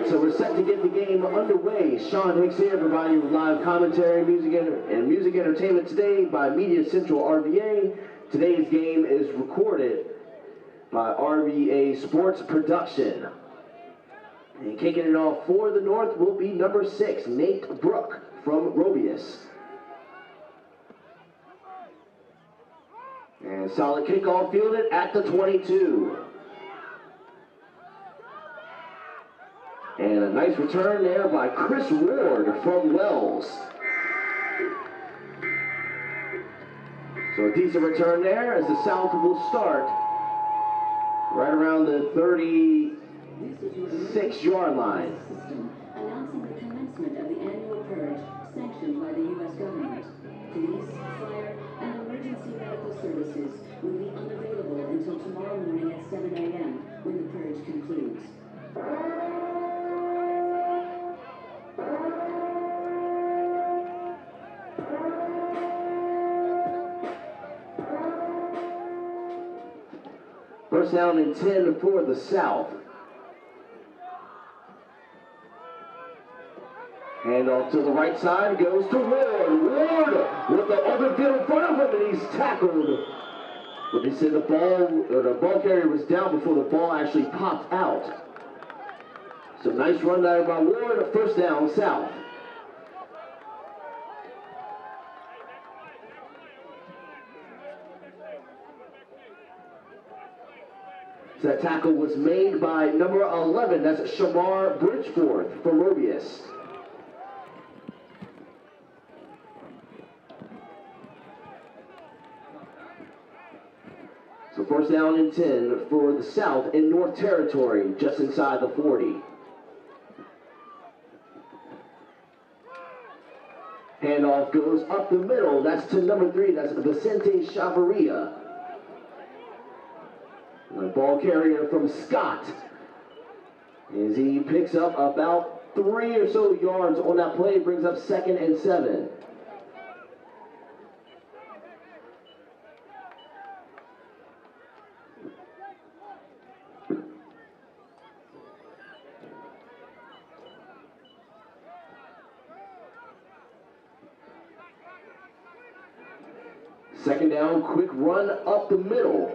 So we're set to get the game underway. Sean Hicks here, providing you with live commentary, music entertainment today by Media Central RVA. Today's game is recorded by RVA Sports Production. And kicking it off for the North will be number 6, Nate Brook from Robius. And solid kickoff fielded at the 22. And a nice return there by Chris Ward from Wells. So a decent return there as the South will start right around the 36-yard line. Announcing the commencement of the annual purge sanctioned by the U.S. government. Police, fire, and emergency medical services will be unavailable until tomorrow morning at 7 a.m. when the purge concludes. First down and 10 for the South. Hand off to the right side, goes to Ward. Ward with the other field in front of him, and he's tackled But they said the ball carrier was down before the ball actually popped out. So nice run there by Ward, a first down South. So that tackle was made by number 11, that's Shamar Bridgeforth from Mobius. So first down and 10 for the South in North Territory, just inside the 40. Handoff goes up the middle, that's to number 3, that's Vicente Chavarria. The ball carrier from Scott, as he picks up about 3 or so yards on that play, brings up 2nd and 7. Second down, quick run up the middle.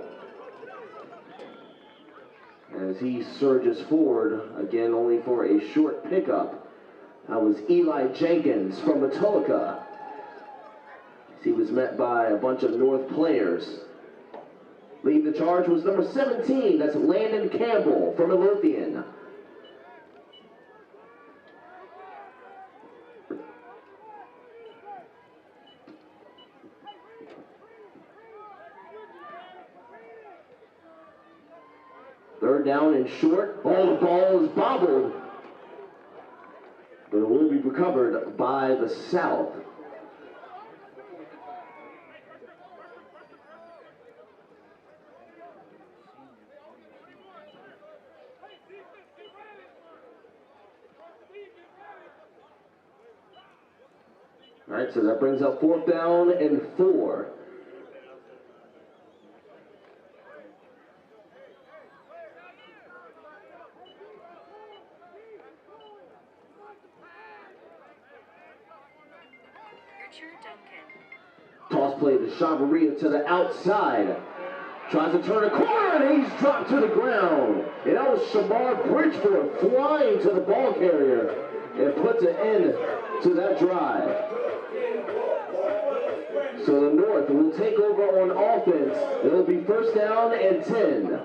As he surges forward, again only for a short pickup. That was Eli Jenkins from Matolica. He was met by a bunch of North players. Leading the charge was number 17, that's Landon Campbell from Midlothian. Third down and short. Oh, the ball is bobbled. But it will be recovered by the South. All right, so that brings up 4th down and 4. Toss play to Chavarria to the outside. Tries to turn a corner and he's dropped to the ground. And that was Shamar Bridgeforth flying to the ball carrier and puts an end to that drive. So the North will take over on offense. It'll be first down and 10.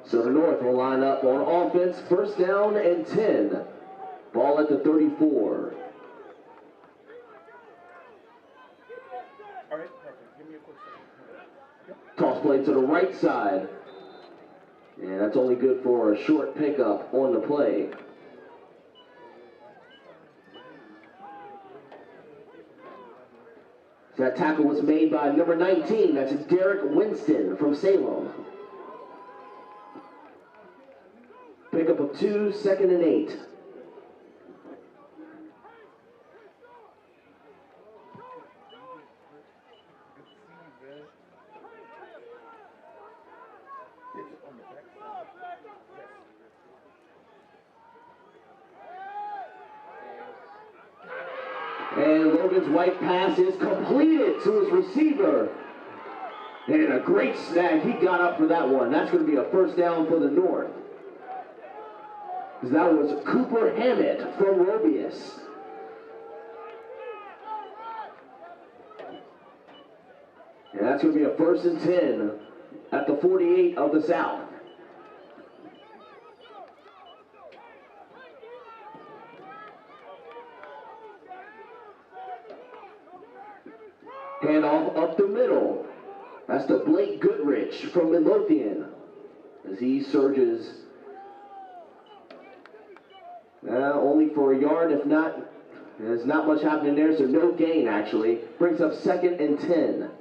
So the North will line up on offense, first down and 10. Ball at the 34. All right, perfect. Give me a quick second. Toss play to the right side. And that's only good for a short pickup on the play. So that tackle was made by number 19. That's Derek Winston from Salem. Pickup of 2, 2nd and 8. And Logan's white pass is completed to his receiver. And a great snag. He got up for that one. That's going to be a first down for the North. That was Cooper Hammett from Mobius. And that's going to be a 1st and 10 at the 48 of the South. Handoff up the middle. That's to Blake Goodrich from Midlothian as he surges. Only for a yard, if not, there's not much happening there, so no gain actually. Brings up 2nd and 10.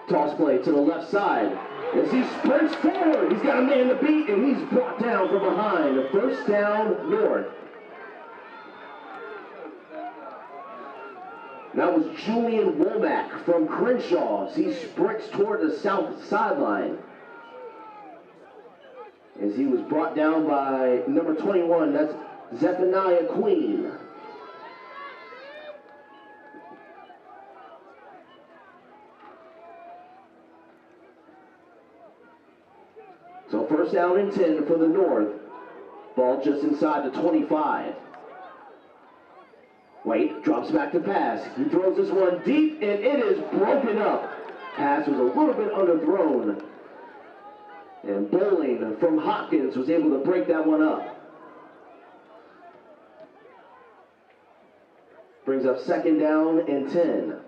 Toss play to the left side. As he sprints forward, he's got a man to beat, and he's brought down from behind. First down, North. That was Julian Womack from Crenshaw as he sprints toward the south sideline. As he was brought down by number 21, that's Zephaniah Queen. So first down and 10 for the North. Ball just inside the 25. White drops back to pass. He throws this one deep, and it is broken up. Pass was a little bit underthrown. And Bowling from Hopkins was able to break that one up. Brings up second down and 10.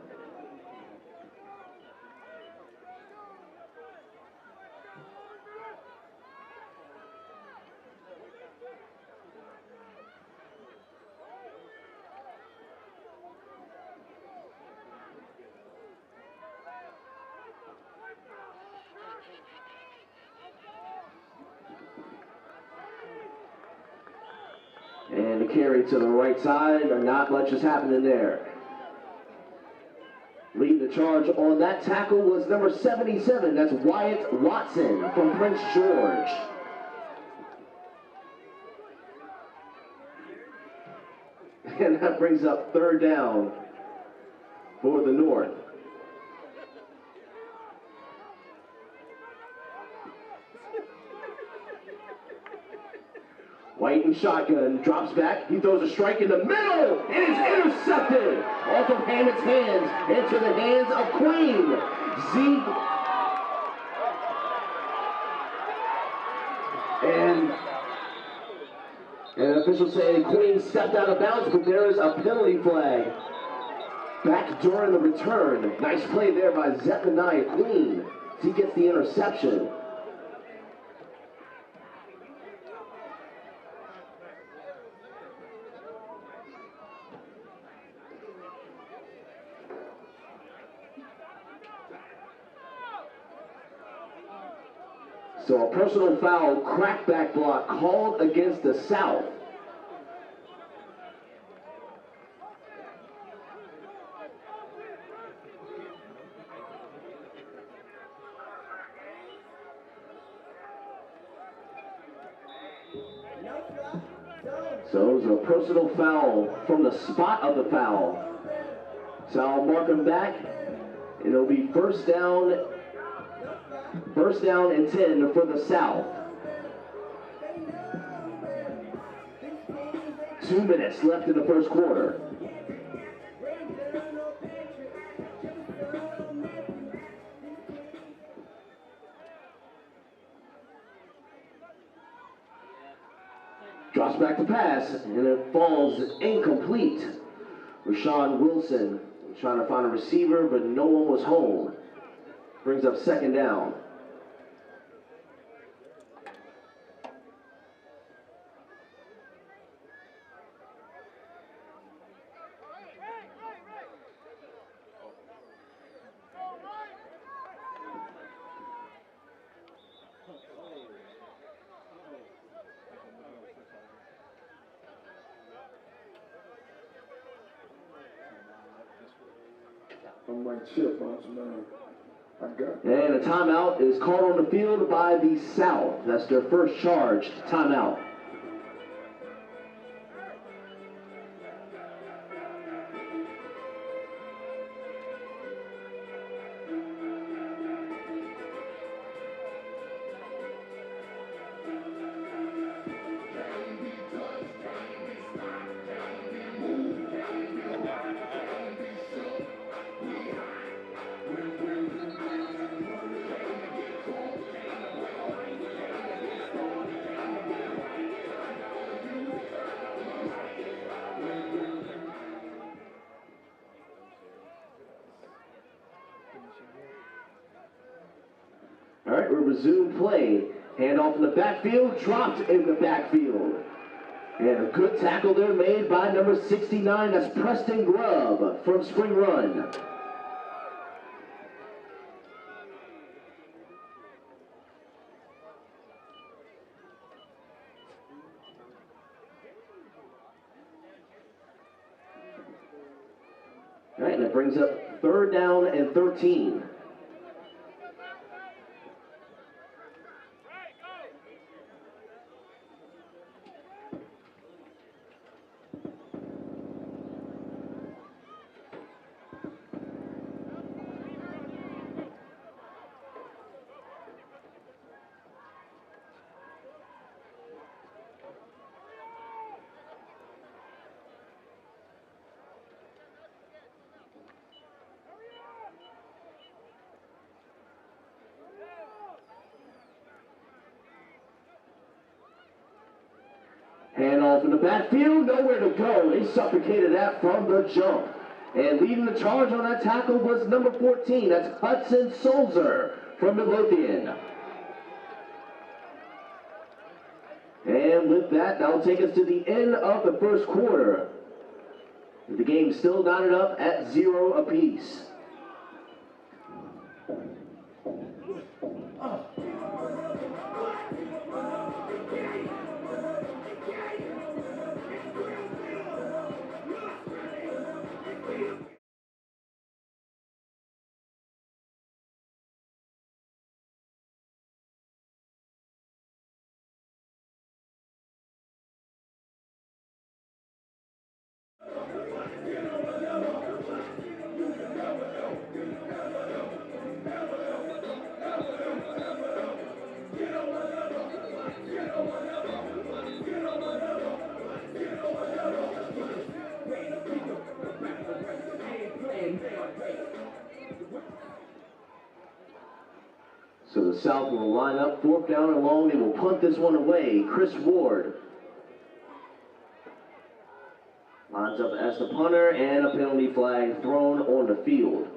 And a carry to the right side, and not much is happening there. Leading the charge on that tackle was number 77. That's Wyatt Watson from Prince George. And that brings up third down for the North. White in shotgun, drops back, he throws a strike in the middle, and it's intercepted off of Hammett's hands into the hands of Queen. And officials say Queen stepped out of bounds, but there is a penalty flag back during the return. Nice play there by Zephaniah Queen. He gets the interception. So a personal foul, crackback block called against the South. So it was a personal foul from the spot of the foul. So I'll mark him back. It'll be first down and 10 for the South. 2 minutes left in the first quarter. Drops back to pass, and it falls incomplete. Rashawn Wilson trying to find a receiver, but no one was home. Brings up second down. I'm like chip on some man. I got it. And a timeout is called on the field by the South. That's their first charge. Timeout. All right, we'll resume play. Handoff in the backfield, dropped in the backfield. And a good tackle there made by number 69, that's Preston Grubb from Spring Run. That brings up 3rd down and 13. Handoff in the backfield, nowhere to go. They suffocated that from the jump. And leading the charge on that tackle was number 14. That's Hudson Solzer from Midlothian. And with that, that'll take us to the end of the first quarter. The game still knotted up at 0 apiece. So the South will line up 4th down and long. They will punt this one away. Chris Ward lines up as the punter, and a penalty flag thrown on the field.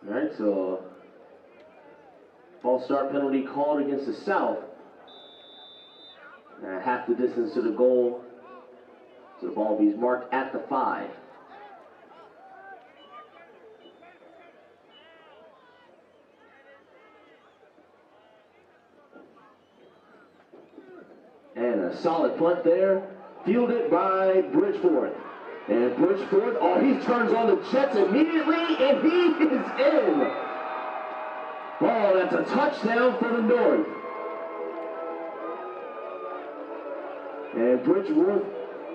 All right, so false start penalty called against the South. Half the distance to the goal. So the ball be marked at the 5. And a solid punt there, fielded by Bridgeforth. And Bridgeforth, oh, he turns on the Jets immediately, and he is in. Oh, that's a touchdown for the North. And Bridgeforth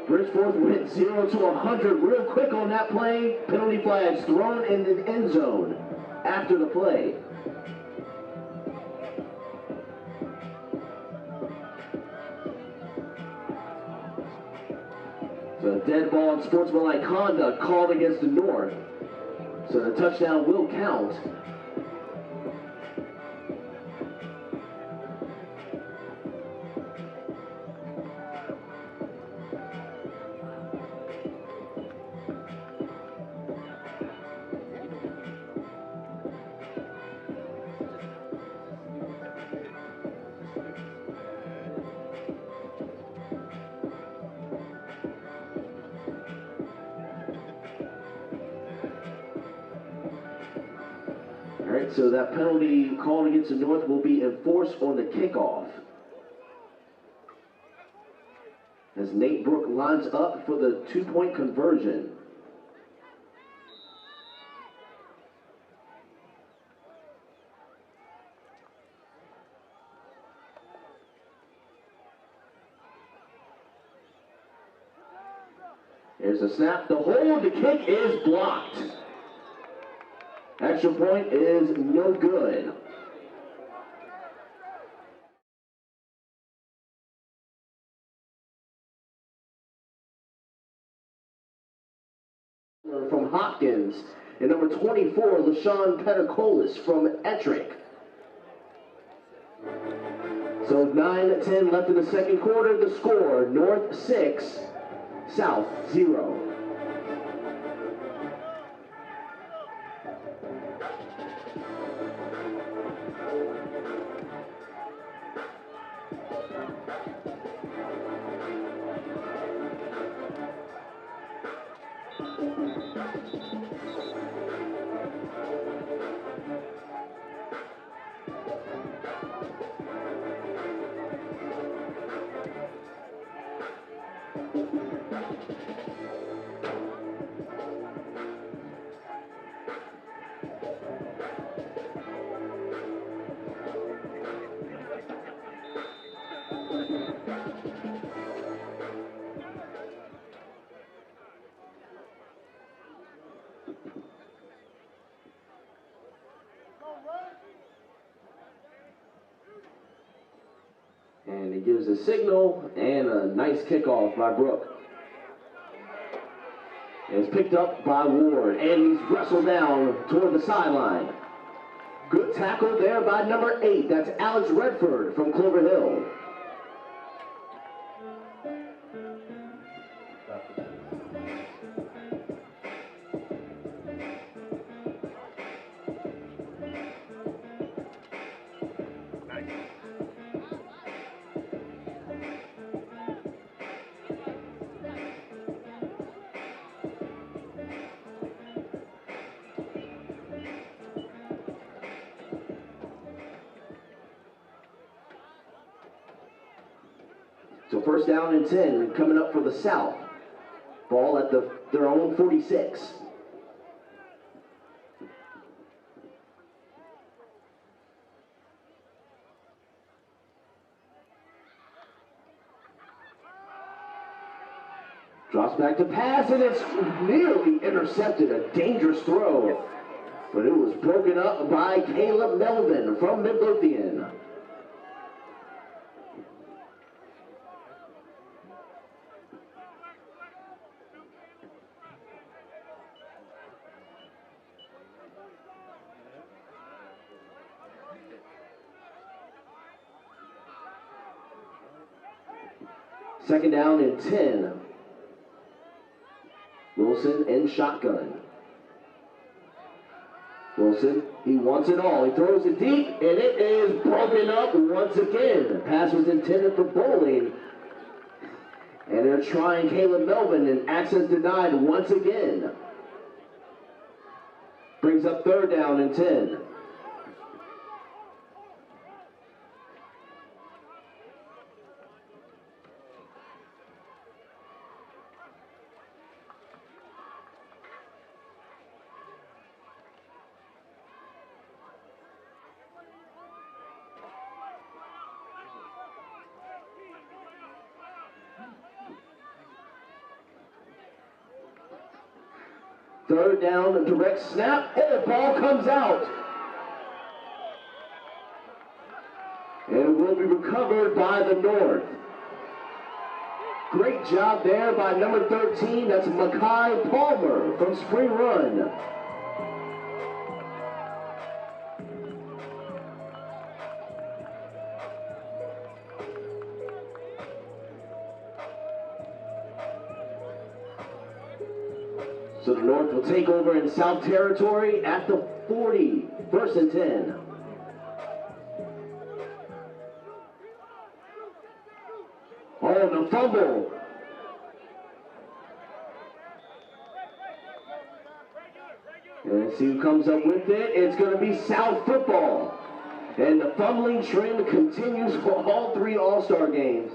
went 0 to 100 real quick on that play. Penalty flags thrown in the end zone after the play. So a dead ball and sportsmanlike conduct called against the North. So the touchdown will count. All right, so that penalty called against the North will be enforced on the kickoff. As Nate Brook lines up for the 2-point conversion. There's a snap, the hold, the kick is blocked. Extra point is no good. From Hopkins, and number 24, LaShawn Petacolis from Ettrick. So 9-10 left in the second quarter. The score, North 6, South 0. And he gives a signal and a nice kickoff by Brooke. And it's picked up by Ward, and he's wrestled down toward the sideline. Good tackle there by number 8. That's Alex Redford from Clover Hill. So first down and 10 coming up for the South. Ball at their own 46. Drops back to pass, and it's nearly intercepted. A dangerous throw. But it was broken up by Caleb Melvin from Midlothian. Second down and 10. Wilson in shotgun. Wilson, he wants it all. He throws it deep, and it is broken up once again. The pass was intended for Bowling. And they're trying Caleb Melvin, and access denied once again. Brings up third down and 10. Third down, a direct snap. Oh, ball comes out. And will be recovered by the North. Great job there by number 13. That's Makai Palmer from Spring Run. So the North will take over in South Territory at the 40, first and 10. Oh, the fumble. And see who comes up with it. It's going to be South football. And the fumbling trend continues for all three All-Star games.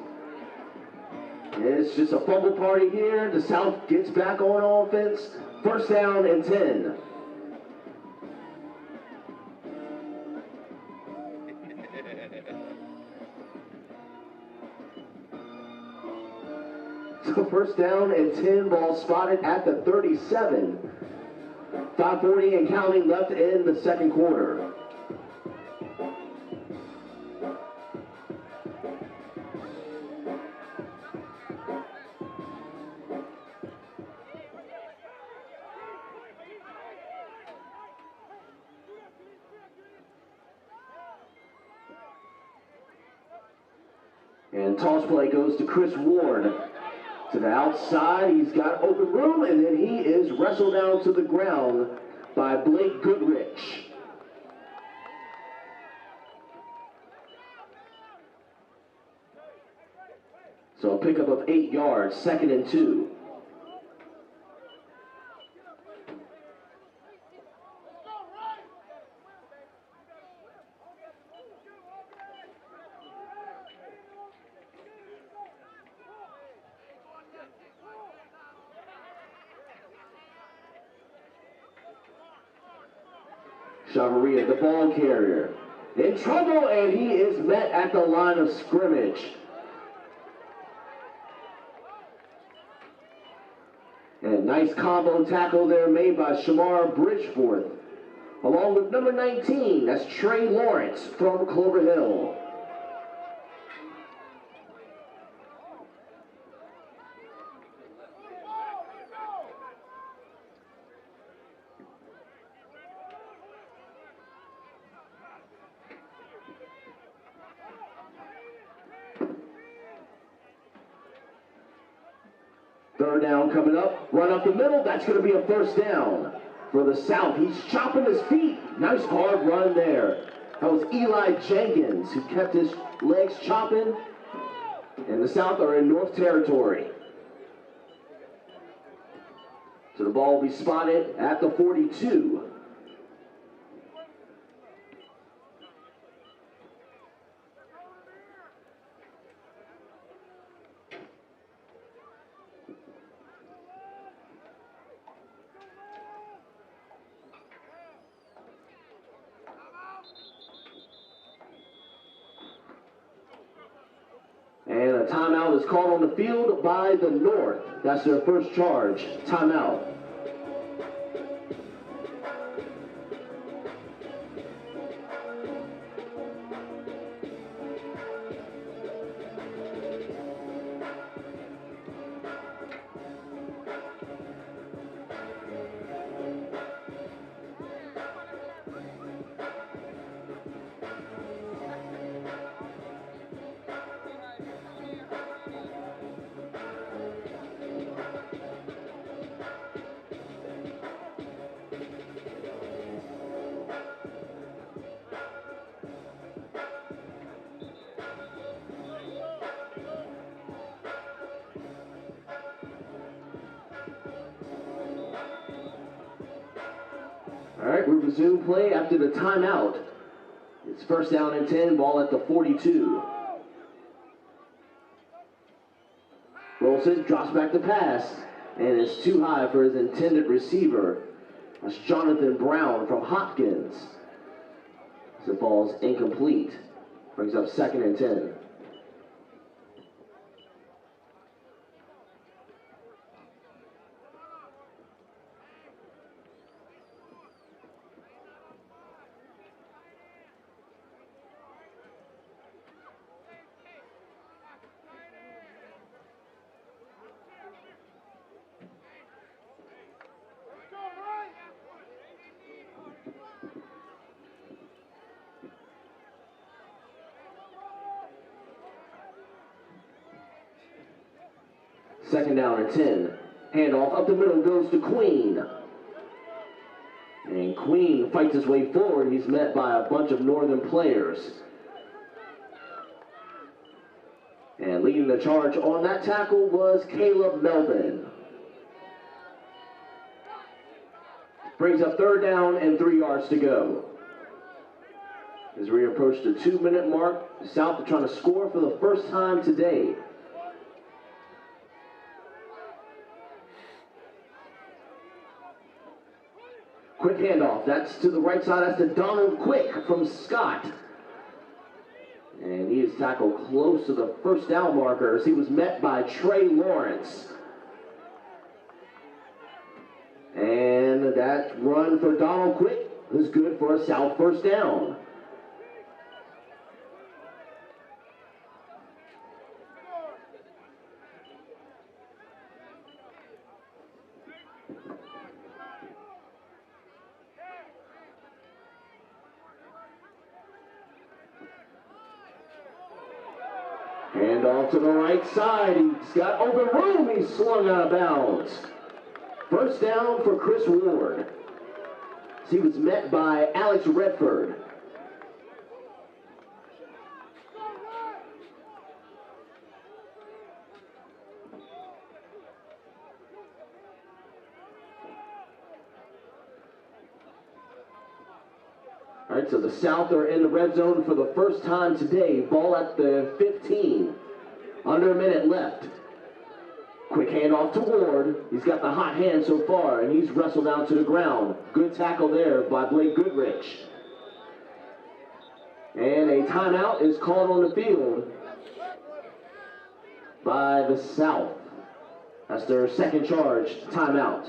It's just a fumble party here. The South gets back on offense. First down and 10. So first down and 10, ball spotted at the 37. 5:40 and counting left in the second quarter. And toss play goes to Chris Ward. To the outside, he's got open room, and then he is wrestled down to the ground by Blake Goodrich. So a pickup of 8 yards, second and 2. Chavarria, the ball carrier, in trouble, and he is met at the line of scrimmage. And nice combo tackle there made by Shamar Bridgeforth, along with number 19, that's Trey Lawrence from Clover Hill. Third down coming up, run up the middle, that's going to be a first down for the South. He's chopping his feet. Nice hard run there. That was Eli Jenkins who kept his legs chopping. And the South are in North territory. So the ball will be spotted at the 42. And a timeout is called on the field by the North. That's their first charge. Timeout. All right, we resume play after the timeout. It's first down and 10, ball at the 42. Rolls it, drops back to pass, and it's too high for his intended receiver. That's Jonathan Brown from Hopkins. The ball's incomplete. Brings up second and 10. Second down and 10. Handoff up the middle goes to Queen. And Queen fights his way forward. He's met by a bunch of Northern players. And leading the charge on that tackle was Caleb Melvin. Brings up third down and 3 yards to go. As we approach the 2-minute mark, the South are trying to score for the first time today. Quick handoff, that's to the right side, that's to Donald Quick from Scott. And he is tackled close to the first down marker as he was met by Trey Lawrence. And that run for Donald Quick is good for a South first down. And off to the right side, he's got open room, he's slung out of bounds. First down for Chris Ward. He was met by Alex Redford. All right, so the South are in the red zone for the first time today. Ball at the 15. Under a minute left. Quick handoff to Ward. He's got the hot hand so far, and he's wrestled down to the ground. Good tackle there by Blake Goodrich. And a timeout is called on the field by the South. That's their second charge timeout.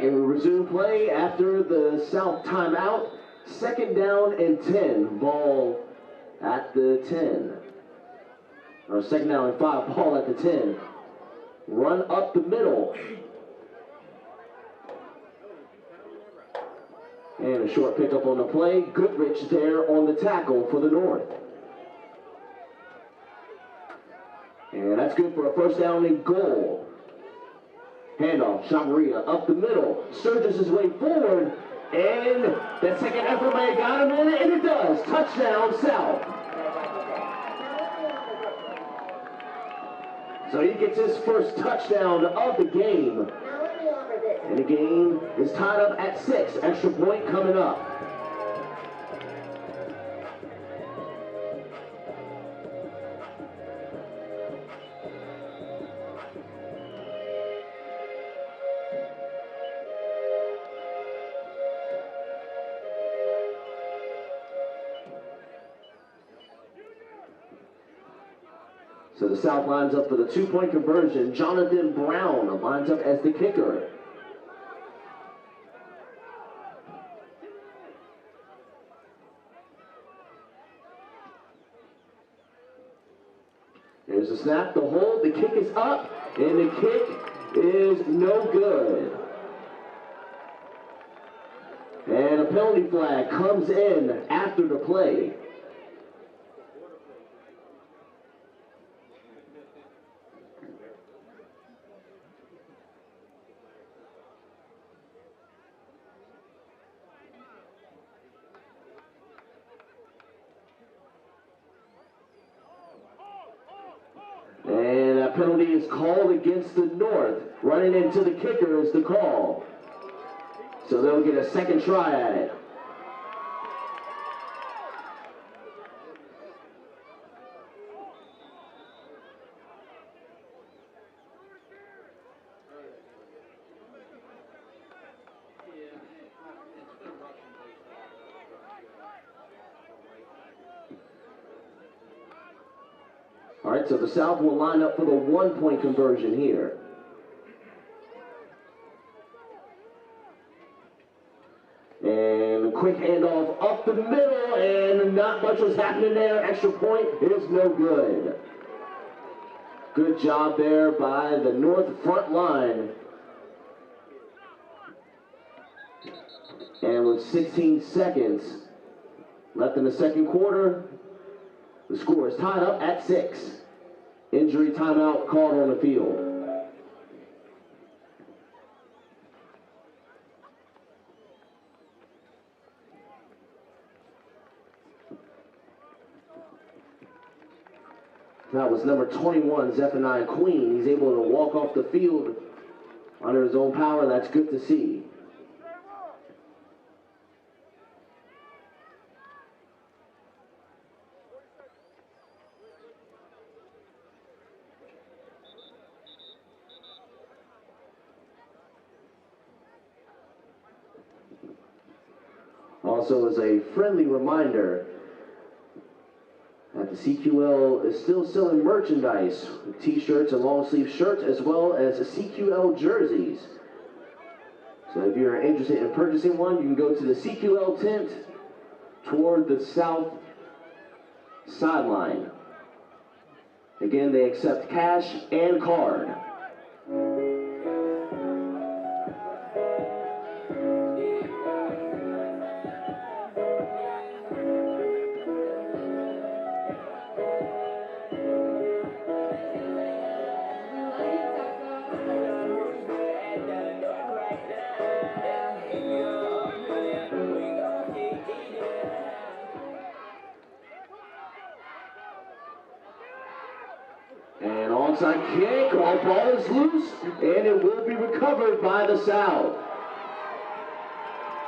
And we resume play after the South timeout. Second down and 10. Ball at the 10. Or second down and 5. Ball at the 10. Run up the middle. And a short pickup on the play. Goodrich there on the tackle for the North. And that's good for a first down and goal. Handoff, Chavarria up the middle, surges his way forward, and that second effort may have got him in it, and it does. Touchdown, South. So he gets his first touchdown of the game. And the game is tied up at 6. Extra point coming up. So the South lines up for the 2-point conversion. Jonathan Brown lines up as the kicker. There's a snap, the hold, the kick is up, and the kick is no good. And a penalty flag comes in after the play. And that penalty is called against the North. Running into the kicker is the call. So they'll get a second try at it. All right, so the South will line up for the 1-point conversion here. And a quick handoff up the middle, and not much was happening there. Extra point is no good. Good job there by the North front line. And with 16 seconds left in the second quarter, the score is tied up at 6. Injury timeout called on the field. That was number 21, Zephaniah Queen. He's able to walk off the field under his own power. That's good to see. Also, as a friendly reminder, that the CQL is still selling merchandise, t-shirts and long sleeve shirts, as well as CQL jerseys. So if you're interested in purchasing one, you can go to the CQL tent toward the south sideline. Again, they accept cash and card. And onside kick, all ball is loose, and it will be recovered by the South.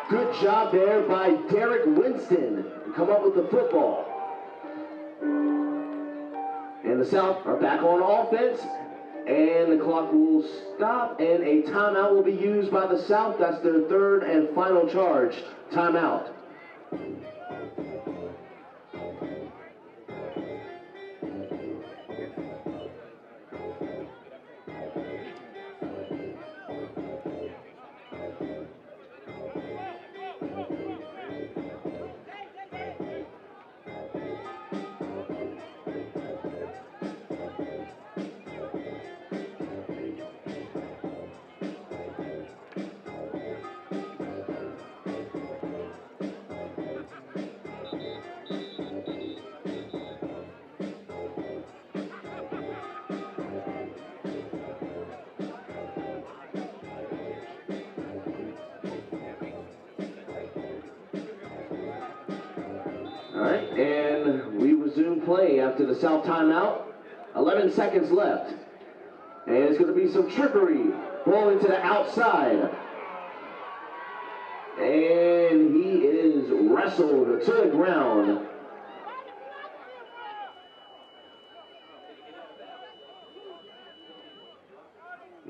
Good job there by Derek Winston to come up with the football. And the South are back on offense, and the clock will stop, and a timeout will be used by the South. That's their third and final charge. Timeout. All right, and we resume play after the South timeout. 11 seconds left. And it's going to be some trickery. Ball into the outside. And he is wrestled to the ground.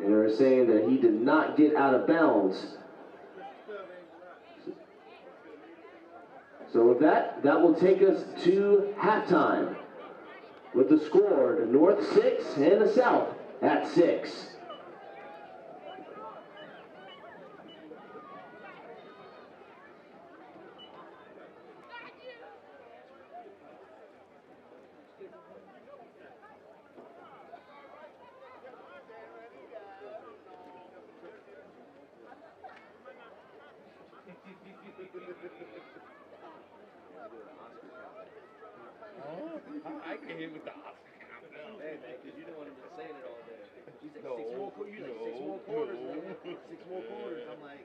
And they're saying that he did not get out of bounds. So with that, that will take us to halftime. With the score, the North 6 and the South at 6. I can hit with the Oscar countdown. Hey, man, because you don't want him just saying it all day. He's like, No, six more quarters, man. 6 more quarters. I'm like,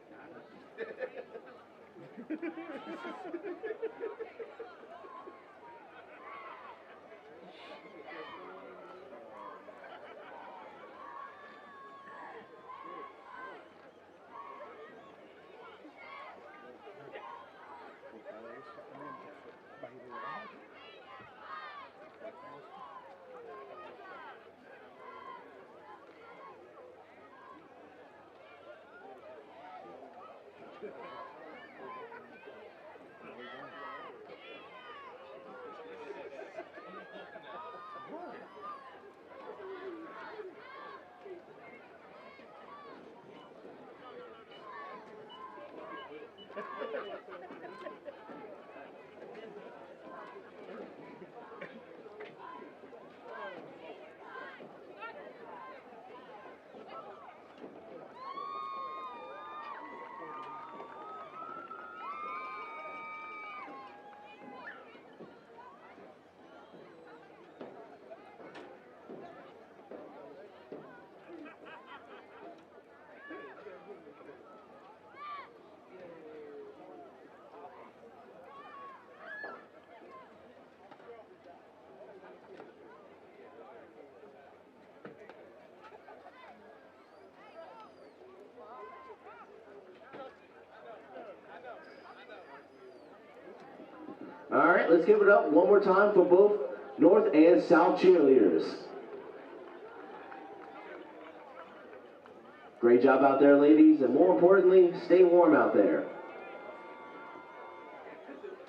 All right, let's give it up one more time for both North and South cheerleaders. Great job out there, ladies, and more importantly, stay warm out there.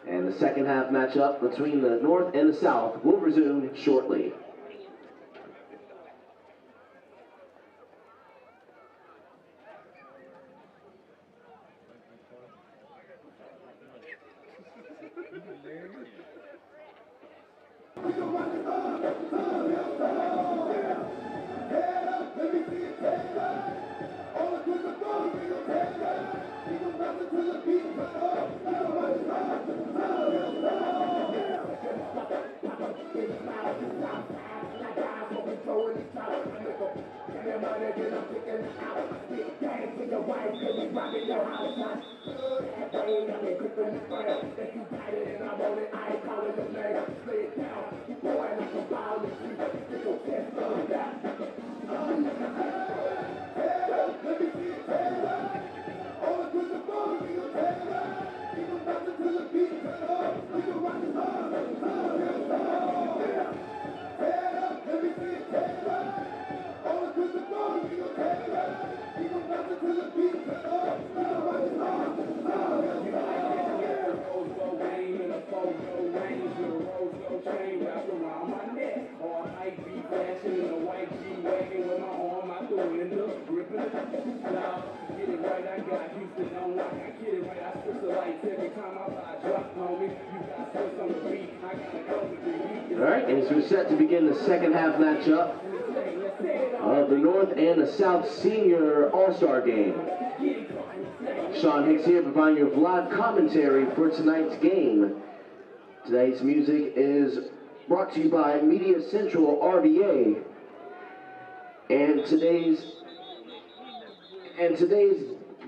And the second half matchup between the North and the South will resume shortly. All right, and so we're set to begin the second half matchup of the North and the South Senior All-Star Game. Sean Hicks here providing you with live commentary for tonight's game. Tonight's music is brought to you by Media Central RVA. And today's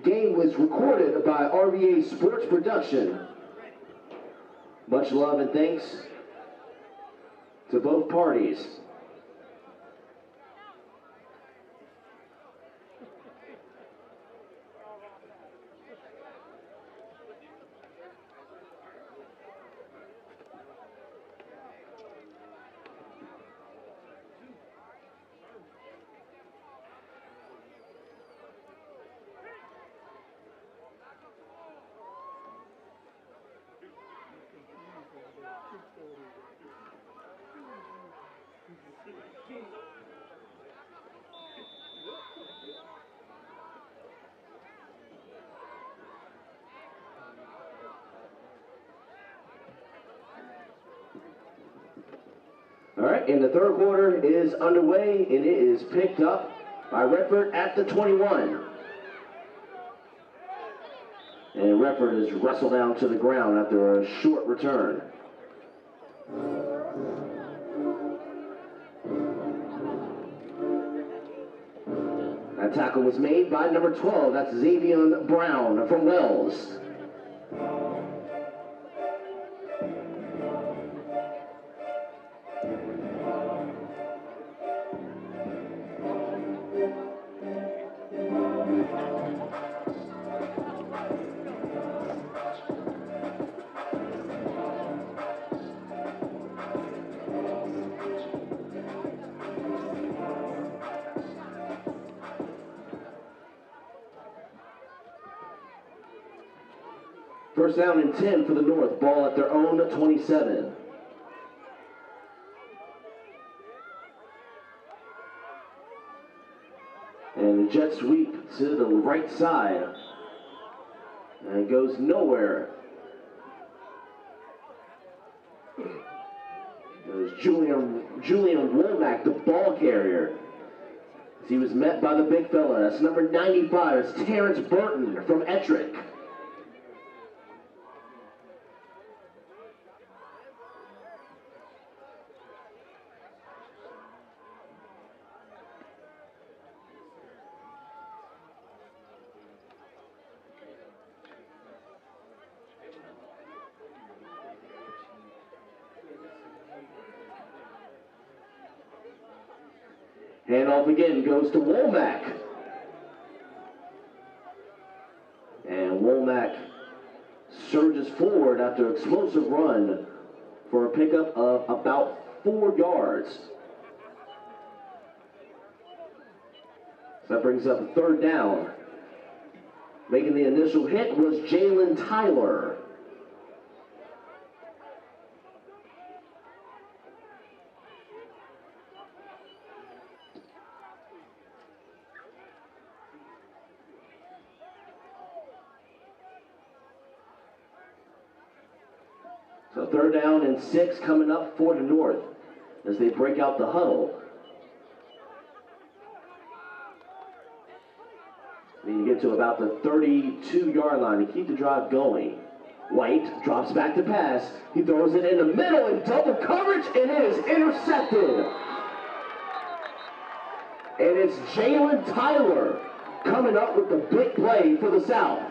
game was recorded by RVA Sports Production. Much love and thanks to both parties. All right, and the third quarter is underway, and it is picked up by Redford at the 21. And Redford is wrestled down to the ground after a short return. That tackle was made by number 12, that's Xavier Brown from Wells. First down and 10 for the North, ball at their own 27. And the jet sweep to the right side. And it goes nowhere. There's Julian Womack, the ball carrier. He was met by the big fella. That's number 95. It's Terrence Burton from Ettrick. Handoff again goes to Womack. And Womack surges forward after an explosive run for a pickup of about 4 yards. So that brings up a third down. Making the initial hit was Jalen Tyler. So third down and 6 coming up for the North as they break out the huddle. They need to get to about the 32-yard line to keep the drive going. White drops back to pass. He throws it in the middle in double coverage, and it is intercepted. And it's Jalen Tyler coming up with the big play for the South.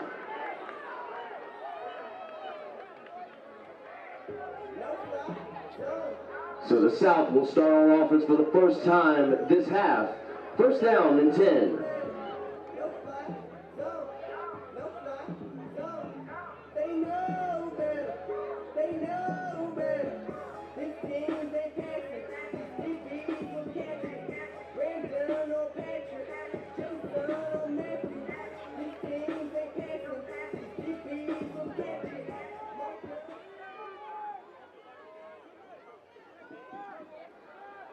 So the South will start on offense for the first time this half. First down and 10.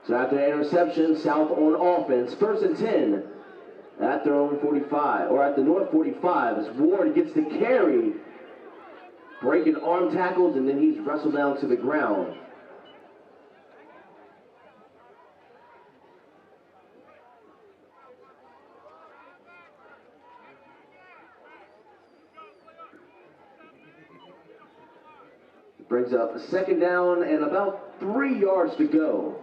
So after the interception, South on offense. First and 10 at their own 45, or at the North 45, as Ward gets the carry, breaking arm tackles, and then he's wrestled down to the ground. Brings up a second down and about 3 yards to go.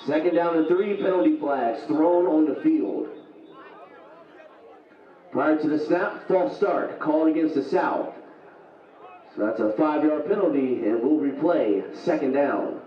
Second down and 3, penalty flags thrown on the field. Prior to the snap, false start called against the South. So that's a 5-yard penalty, and we'll replay second down.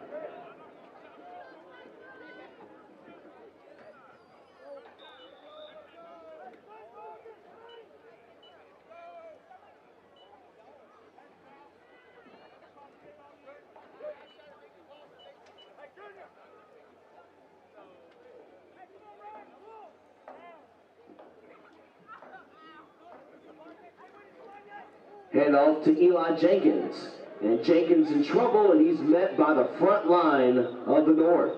Handoff to Eli Jenkins. And Jenkins in trouble, and he's met by the front line of the North.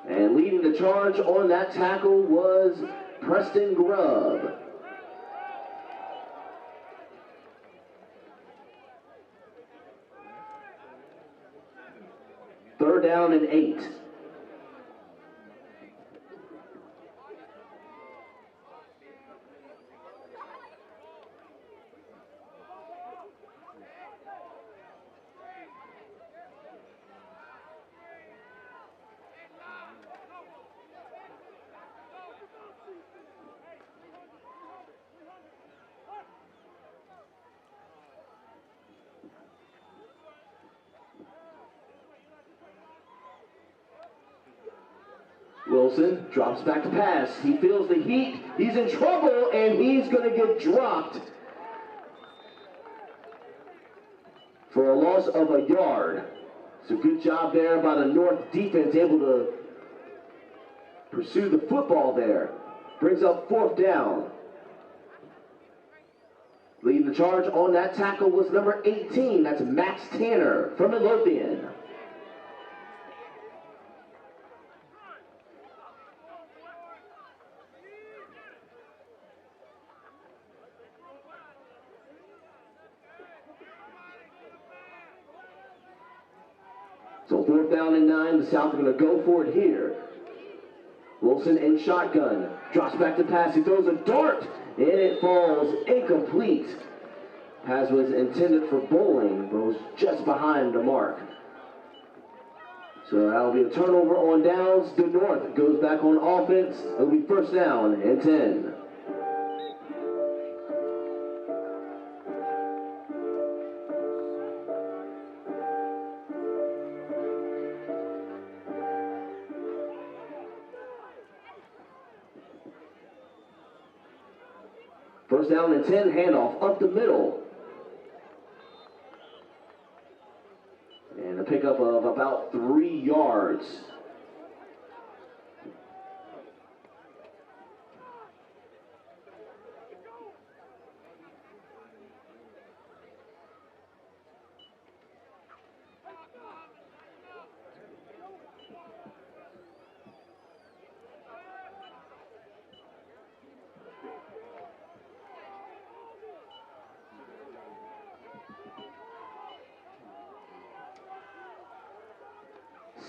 And leading the charge on that tackle was Preston Grubb. Third down and 8. Wilson drops back to pass. He feels the heat. He's in trouble, and he's going to get dropped for a loss of a yard. So good job there by the North defense, able to pursue the football there. Brings up fourth down. Leading the charge on that tackle was number 18. That's Max Tanner from Midlothian. So fourth down and 9, the South are going to go for it here. Wilson in shotgun, drops back to pass, he throws a dart, and it falls incomplete. Pass was intended for bowling, but was just behind the mark. So that'll be a turnover on downs. The North goes back on offense. It'll be first down and 10. First down and 10, handoff up the middle. And a pickup of about 3 yards.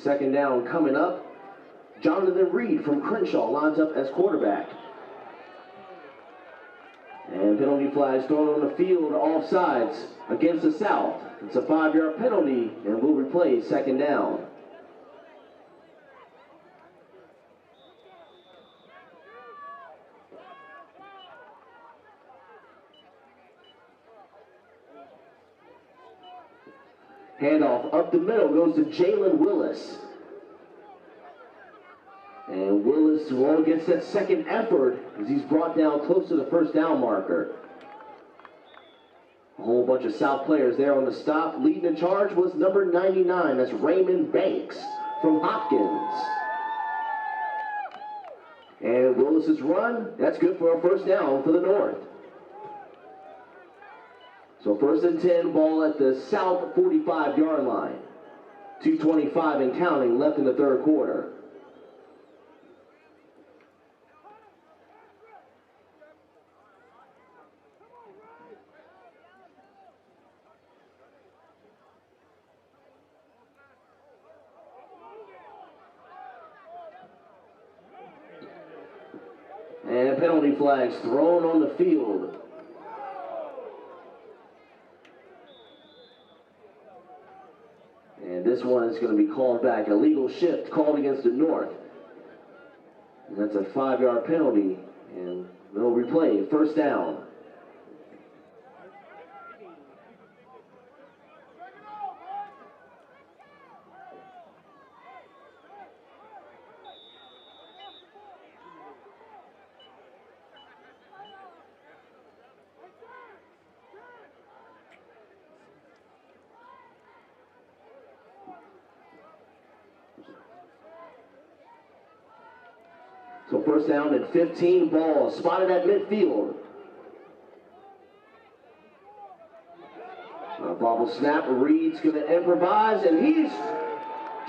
Second down coming up. Jonathan Reed from Crenshaw lines up as quarterback. And penalty flags thrown on the field, offsides against the South. It's a 5-yard penalty, and we'll replay second down. Handoff up the middle goes to Jalen Willis. And Willis gets that second effort as he's brought down close to the first down marker. A whole bunch of South players there on the stop. Leading the charge was number 99. That's Raymond Banks from Hopkins. And Willis's run, that's good for a first down for the North. So 1st and 10, ball at the south 45-yard line. 2:25 and counting left in the third quarter. And penalty flags thrown on the field. And this one is going to be called back. Illegal shift called against the North. And that's a 5-yard penalty. And they'll replay. First down. So first down and 15, ball spotted at midfield. Bobble snap, Reed's going to improvise, and he's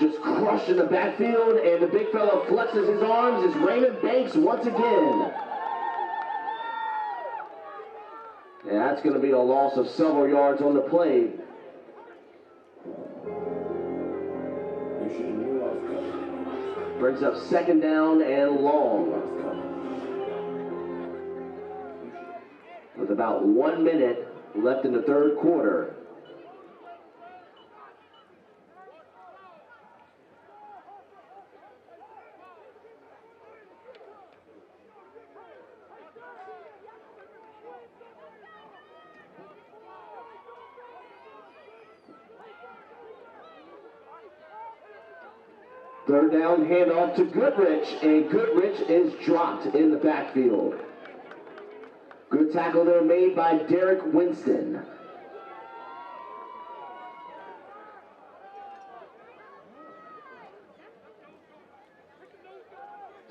just crushed in the backfield, and the big fella flexes his arms as Raymond Banks once again. And that's going to be a loss of several yards on the play. Brings up second down and long. With about 1 minute left in the third quarter. Third down, handoff to Goodrich, and Goodrich is dropped in the backfield. Good tackle there made by Derek Winston.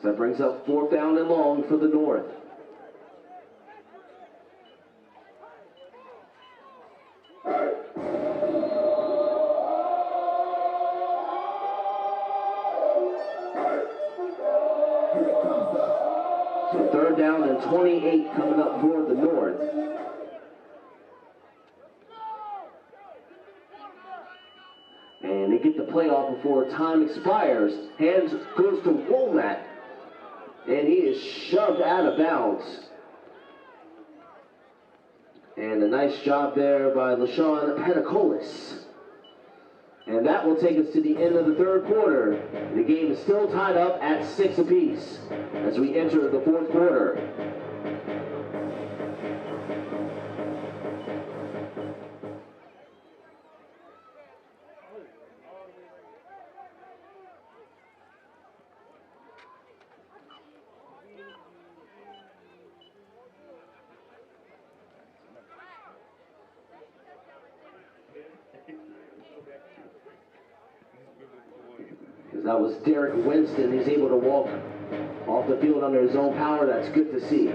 So that brings up 4th down and long for the North. So 3rd down and 28 coming up for the North. And they get the play off before time expires. Hands goes to Womack. And he is shoved out of bounds. And a nice job there by LaShawn Petacolis. And that will take us to the end of the third quarter. The game is still tied up at 6 apiece as we enter the fourth quarter. That was Derek Winston. He's able to walk off the field under his own power. That's good to see.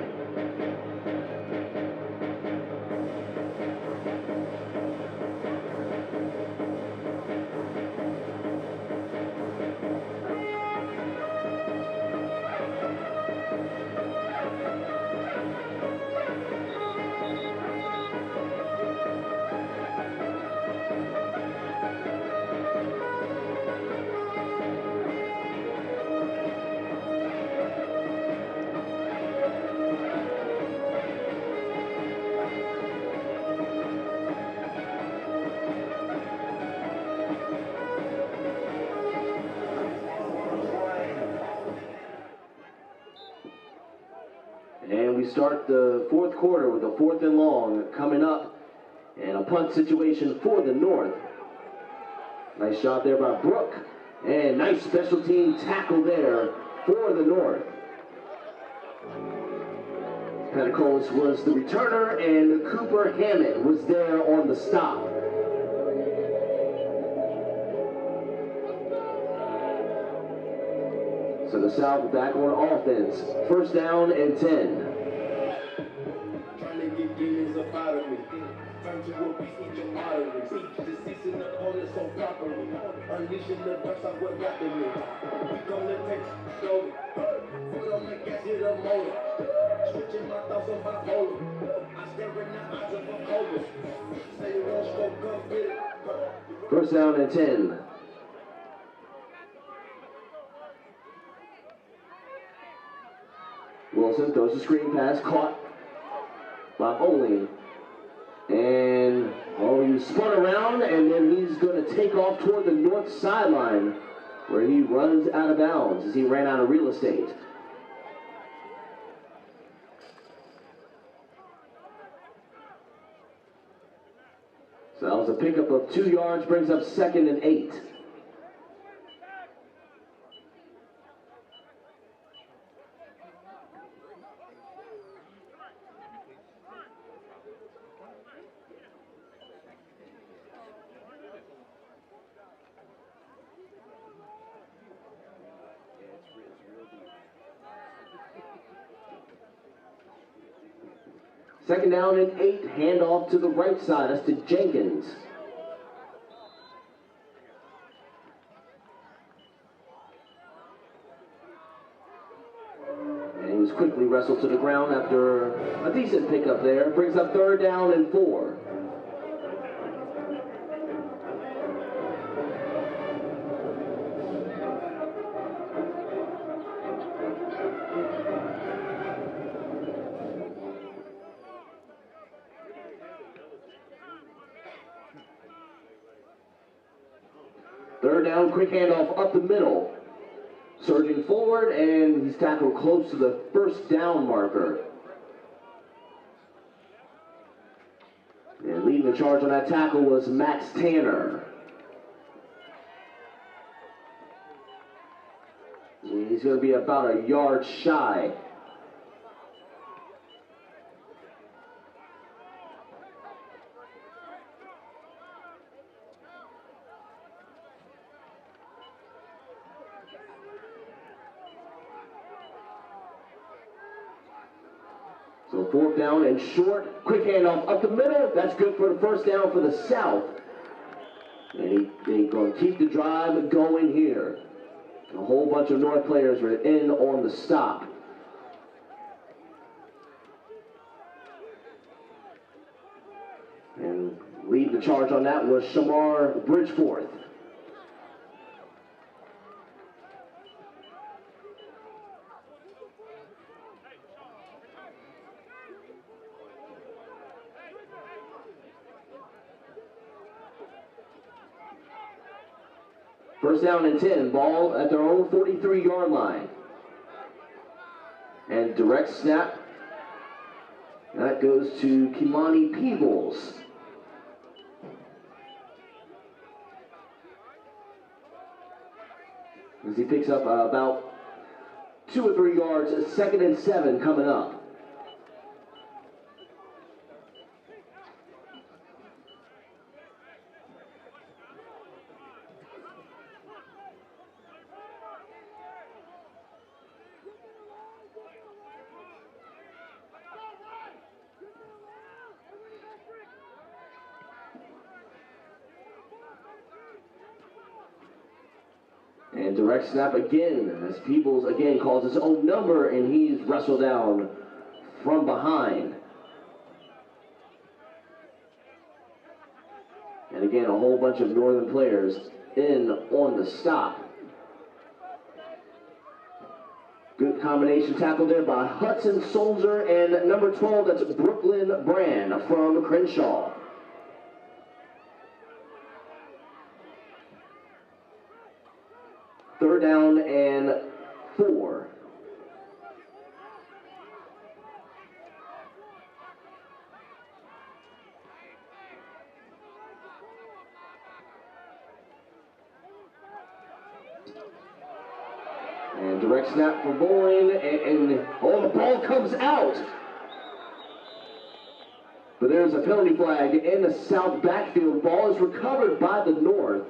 And we start the fourth quarter with a 4th and long coming up and a punt situation for the North. Nice shot there by Brooke. And nice special team tackle there for the North. Petacolis was the returner and Cooper Hammond was there on the stop. So the South back on offense. First down and 10. Trying to get demons up out of me. Turn to a beast, eat your arteries. Deceasing the opponent so properly. Unleashing the burst of what got to me. We gonna take slowly. Foot on the gas, hit a motor. Switching my thoughts on bipolar. I stare in the eyes of a cobra. Say you won't smoke, come get it. First down and 10. Wilson throws the screen pass, caught by Bowling. And, oh, he spun around, and then he's going to take off toward the north sideline, where he runs out of bounds as he ran out of real estate. So that was a pickup of 2 yards, brings up 2nd and 8. Second down and 8, handoff to the right side. That's to Jenkins. And he was quickly wrestled to the ground after a decent pickup there. Brings up 3rd down and 4. Third down, quick handoff up the middle. Surging forward, and he's tackled close to the first down marker. And leading the charge on that tackle was Max Tanner. He's going to be about a yard shy. So 4th down and short, quick handoff up the middle. That's good for the first down for the South. And they're going to keep the drive going here. A whole bunch of North players were in on the stop. And leading the charge on that was Shamar Bridgeforth. First down and 10, ball at their own 43-yard line. And direct snap. That goes to Kimani Peebles. As he picks up about 2 or 3 yards, 2nd and 7 coming up. And direct snap again, as Peebles again calls his own number, and he's wrestled down from behind. And again, a whole bunch of Northern players in on the stop. Good combination tackle there by Hudson Soldier, and number 12, that's Brooklyn Brand from Crenshaw. Third down and 4. And direct snap for Bowling, and oh, the ball comes out. But there's a penalty flag in the South backfield. Ball is recovered by the North.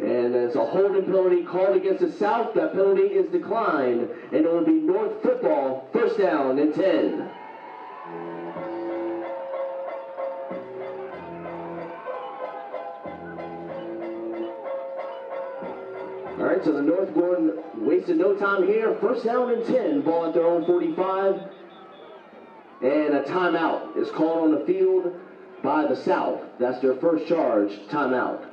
And as a holding penalty called against the South, that penalty is declined. And it will be North football, first down and 10. All right, so the North going wasted no time here. First down and 10, ball at their own 45. And a timeout is called on the field by the South. That's their first charge, timeout.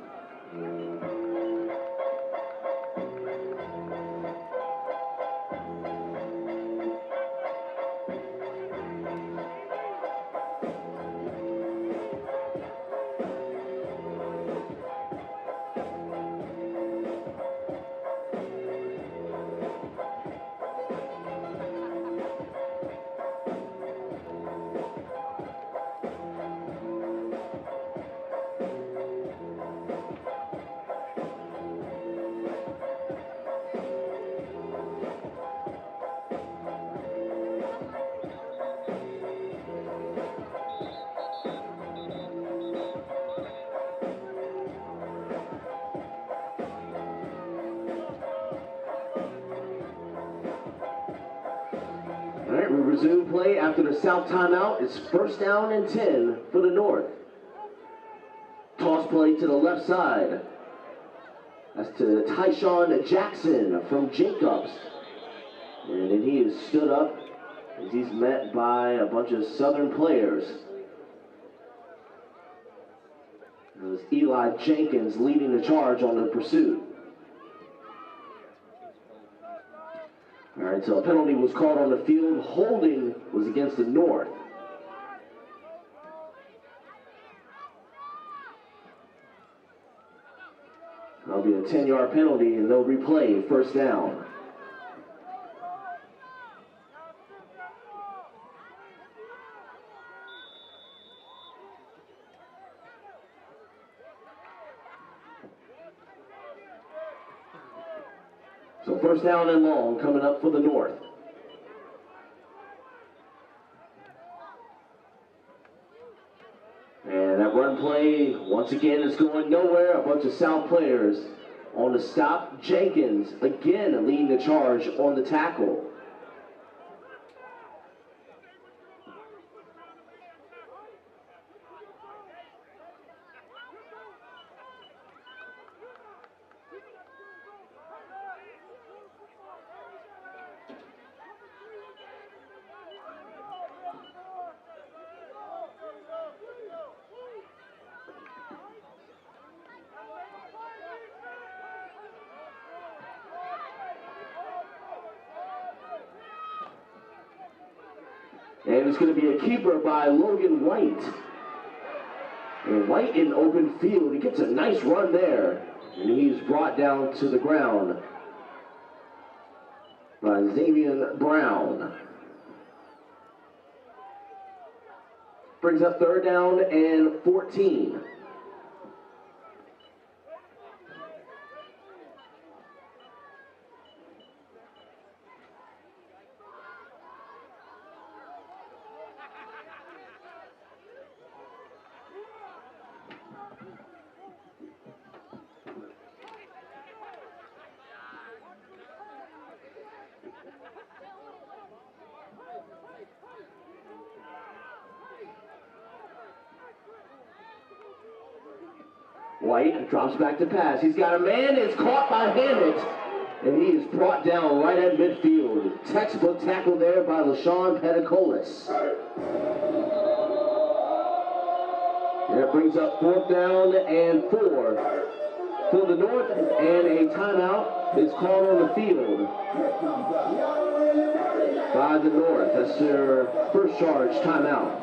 All right, we resume play after the South timeout. It's first down and 10 for the North. Toss play to the left side. That's to Tyshawn Jackson from Jacobs. And then he is stood up as he's met by a bunch of Southern players. It was Eli Jenkins leading the charge on the pursuit. All right, so a penalty was called on the field. Holding was against the North. That'll be a 10-yard penalty, and they'll replay first down. So first down and long coming up for the North. And that run play, once again, is going nowhere. A bunch of South players on the stop. Jenkins, again, leading the charge on the tackle. And it's going to be a keeper by Logan White. And White in open field. He gets a nice run there. And he's brought down to the ground by Xavier Brown. Brings up third down and 14. White drops back to pass. He's got a man. It's caught by Hammett. And he is brought down right at midfield. Textbook tackle there by LaShawn Pedicolis. That brings up fourth down and 4 for the North. And a timeout is called on the field by the North. That's their first charge timeout.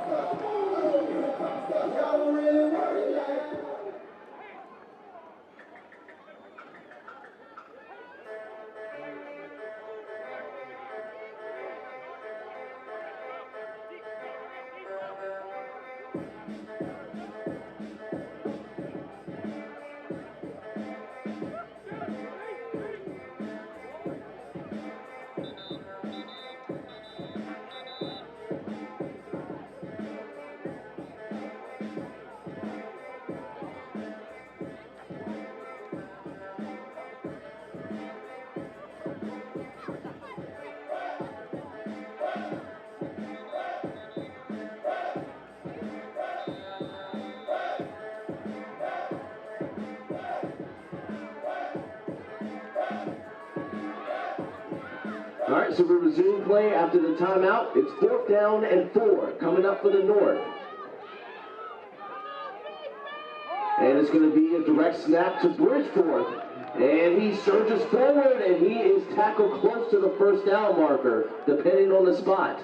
All right, so we resume play after the timeout. It's 4th down and 4 coming up for the North. And it's going to be a direct snap to Bridgeforth. And he surges forward, and he is tackled close to the first down marker, depending on the spot.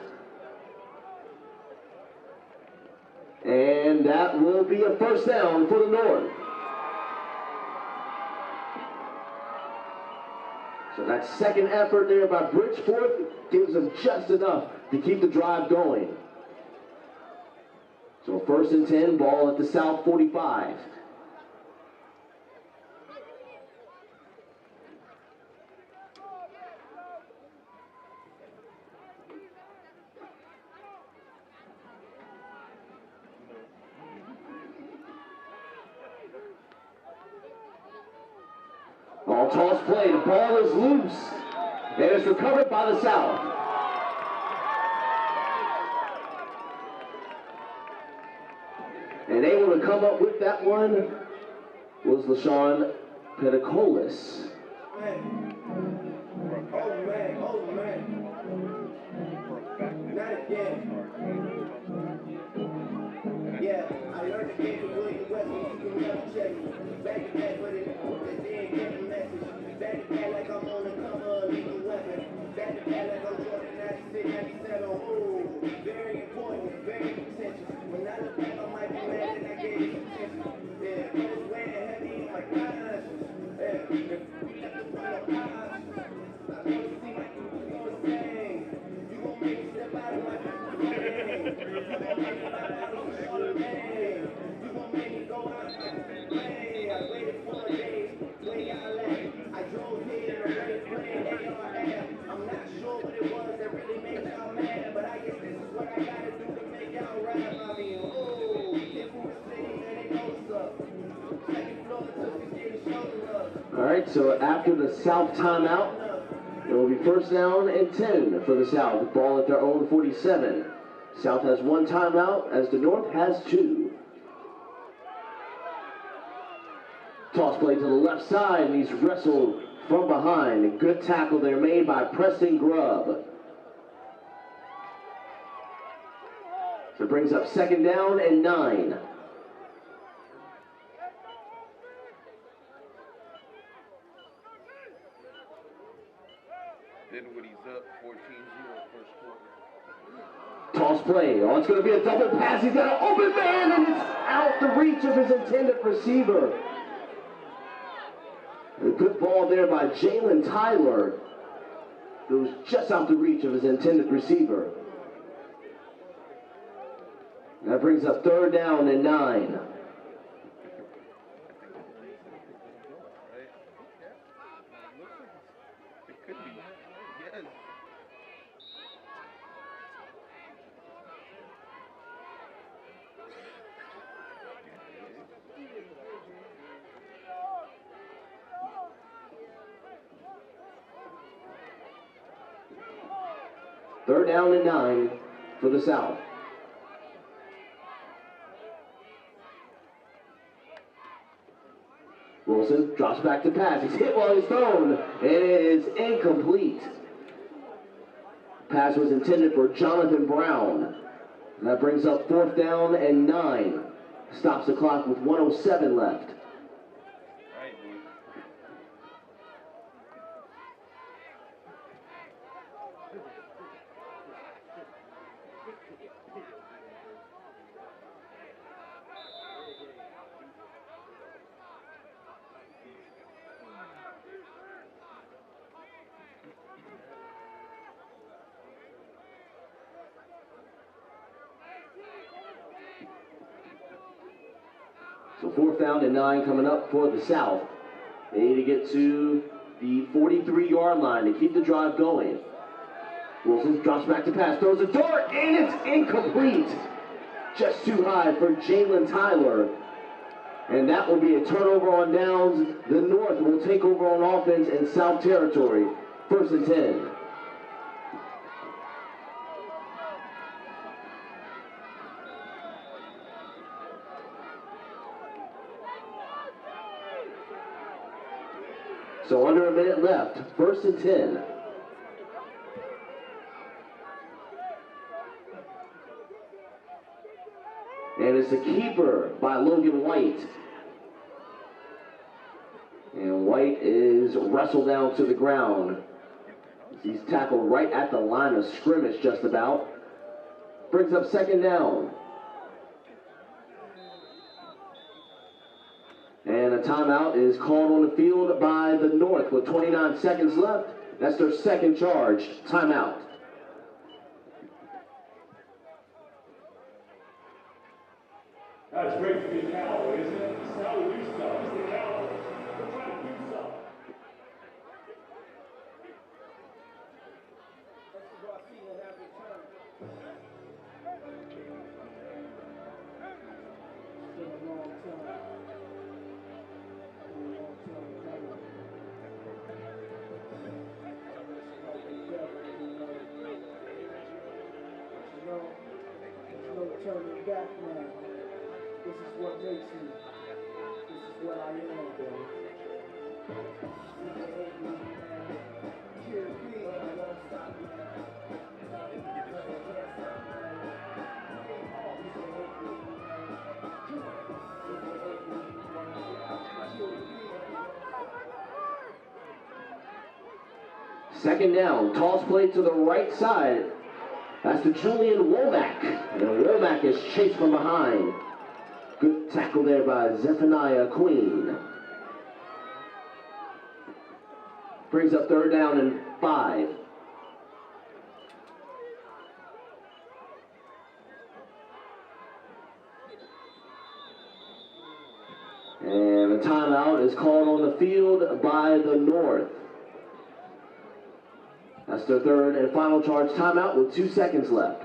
And that will be a first down for the North. So that second effort there by Bridgeforth gives them just enough to keep the drive going. So 1st and 10, ball at the South 45. Ball toss play, the ball is loose, and it's recovered by the South. And able to come up with that one was LaShawn Pedicolis. Man. Oh man. Not again. Yeah, I learned the game from William West, you can never check me. Back to back, but it didn't get the message. Back to back like I'm on the cover of Lethal Weapon. Back to back like I'm Jordan 96, 97. Oh, very important, very contentious. When I look back, I might be mad that I gave you attention. Yeah, I was weighing heavy on my conscience. Yeah, we got to run up conscience. I know you see my saying. You gon' make me step out of my lane. You gon' make me step out of my lane. You gon' make me go out of my lane. I waited 4 days, way out late. I drove here in a red plane, ARF. I'm not sure what it was that really made y'all mad, but I guess this is what I gotta do to make y'all rap. I mean, oh, if we were sitting and it goes up. Second floor took me getting shoulder up. All right, so after the South timeout, it will be 1st down and 10 for the South. Ball at their own 47. South has 1 timeout as the North has 2. Toss play to the left side, and he's wrestled from behind. A good tackle there made by Preston Grubb. So it brings up 2nd down and 9. Dinwiddie's up 14-0 first quarter. Toss play. Oh, it's going to be a double pass. He's got an open man, and it's out the reach of his intended receiver. A good ball there by Jalen Tyler. It was just out the reach of his intended receiver. That brings up 3rd down and 9. It could be. Yes. Third down and 9 for the South. Wilson drops back to pass. He's hit while he's thrown, and it is incomplete. Pass was intended for Jonathan Brown. And that brings up 4th down and 9. Stops the clock with 1:07 left. So 4th down and 9 coming up for the South. They need to get to the 43-yard line to keep the drive going. Wilson drops back to pass, throws a dart, and it's incomplete. Just too high for Jalen Tyler. And that will be a turnover on downs. The North will take over on offense in South territory. 1st and 10. So under a minute left, 1st and 10. There's a keeper by Logan White. And White is wrestled down to the ground. He's tackled right at the line of scrimmage just about. Brings up second down. And a timeout is called on the field by the North with 29 seconds left. That's their second charge. Timeout. That's great to be a Cowboy, isn't it? It's how we do stuff. It's the Cowboys. We're trying to do stuff. That's what I see that happen time. It's been a long time. There's no turning back now. This is what makes me. This is what I am, baby. Second down, toss play to the right side. That's to Julian Womack. And Womack is chased from behind. Good tackle there by Zephaniah Queen. Brings up third down and 5. And a timeout is called on the field by the North. That's their third and final charge timeout with 2 seconds left.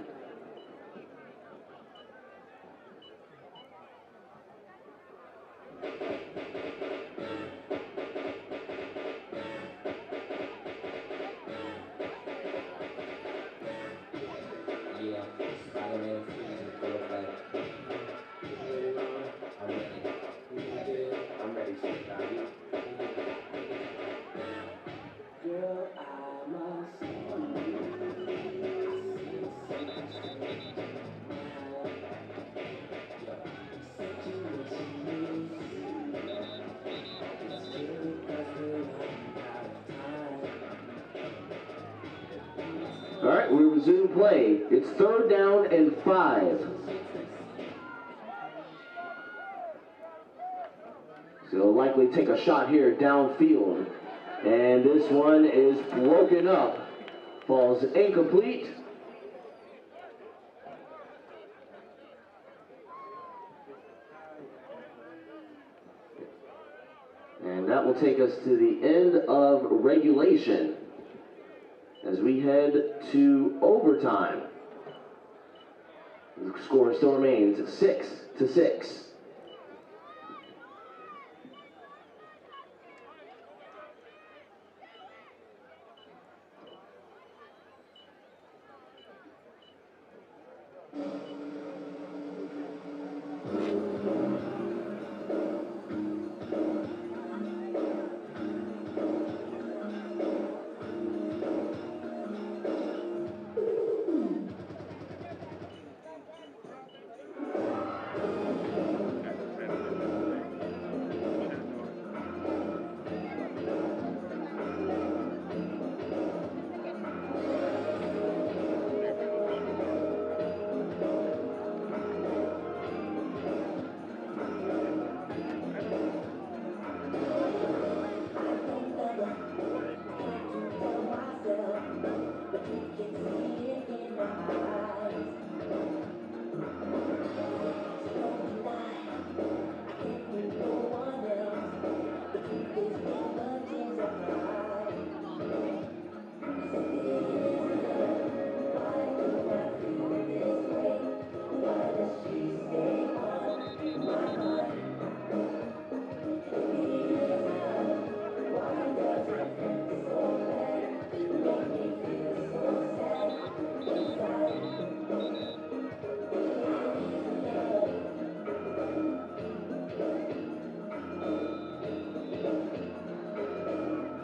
All right, we resume play. It's third down and 5. So they'll likely take a shot here downfield. And this one is broken up. Falls incomplete. And that will take us to the end of regulation as we head to overtime. The score still remains 6-6.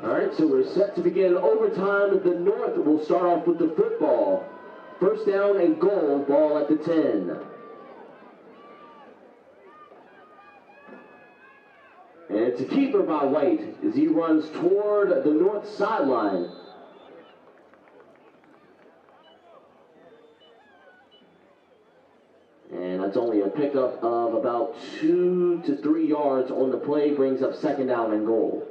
All right, so we're set to begin overtime. The North will start off with the football. First down and goal, ball at the 10. it's a keeper by White as he runs toward the north sideline. And that's only a pickup of about 2 to 3 yards on the play, brings up second down and goal.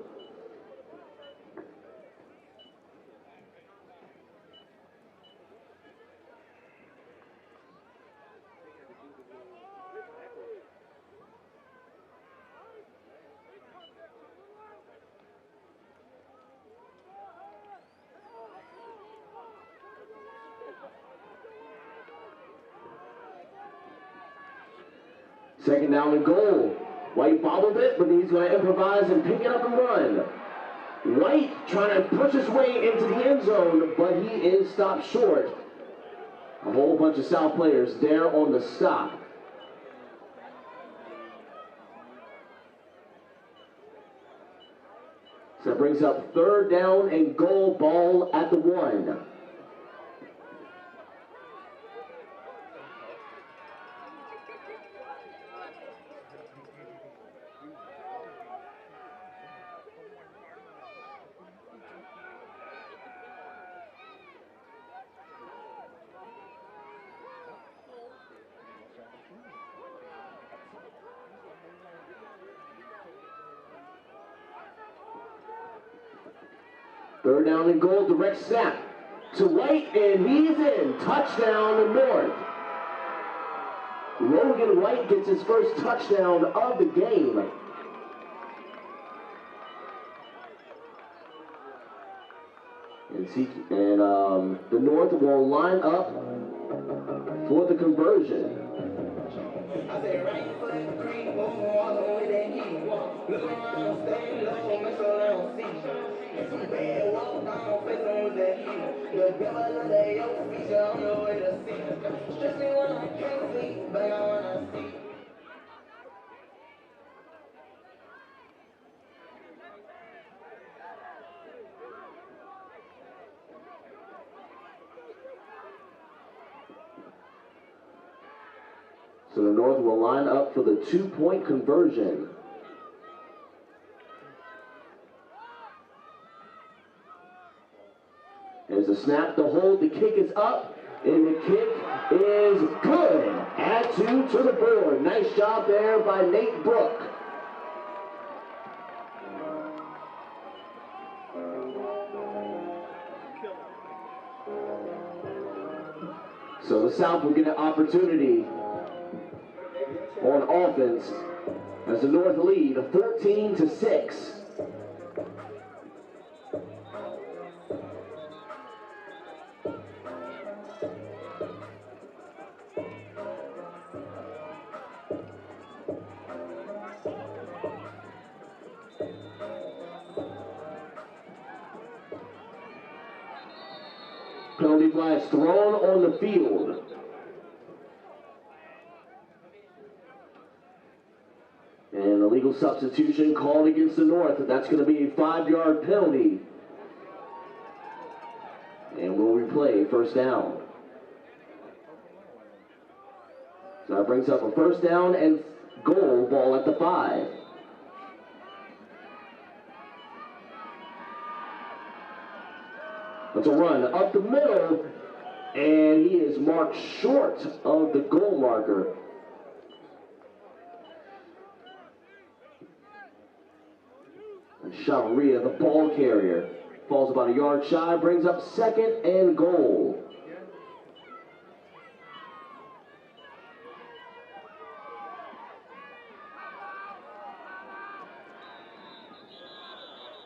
Second down and goal. White bobbled it, but he's going to improvise and pick it up and run. White trying to push his way into the end zone, but he is stopped short. A whole bunch of South players there on the stop. So that brings up third down and goal, ball at the 1. Third down and goal, direct snap to White, and he's in. Touchdown North. Logan White gets his first touchdown of the game. And the North will line up for the conversion. I say right foot creep, walking with that heat. Look around, stay low, mess around, see. Some bad walk down, face on with that heat. The devil under your feet, you're on the way to see. Stress me when I can't sleep, bang on when I see. So the North will line up for the 2-point conversion. There's a snap, the hold, the kick is up, and the kick is good. Add 2 to the board. Nice job there by Nate Brook. So the South will get an opportunity on offense as the North lead 14-6. Penalty flags thrown on the field. And a legal substitution called against the North. That's going to be a 5-yard penalty. And we'll replay first down. So that brings up a first down and goal, ball at the 5. It's a run up the middle, and he is marked short of the goal marker. And Chavaria, the ball carrier, falls about a yard shy, brings up second and goal.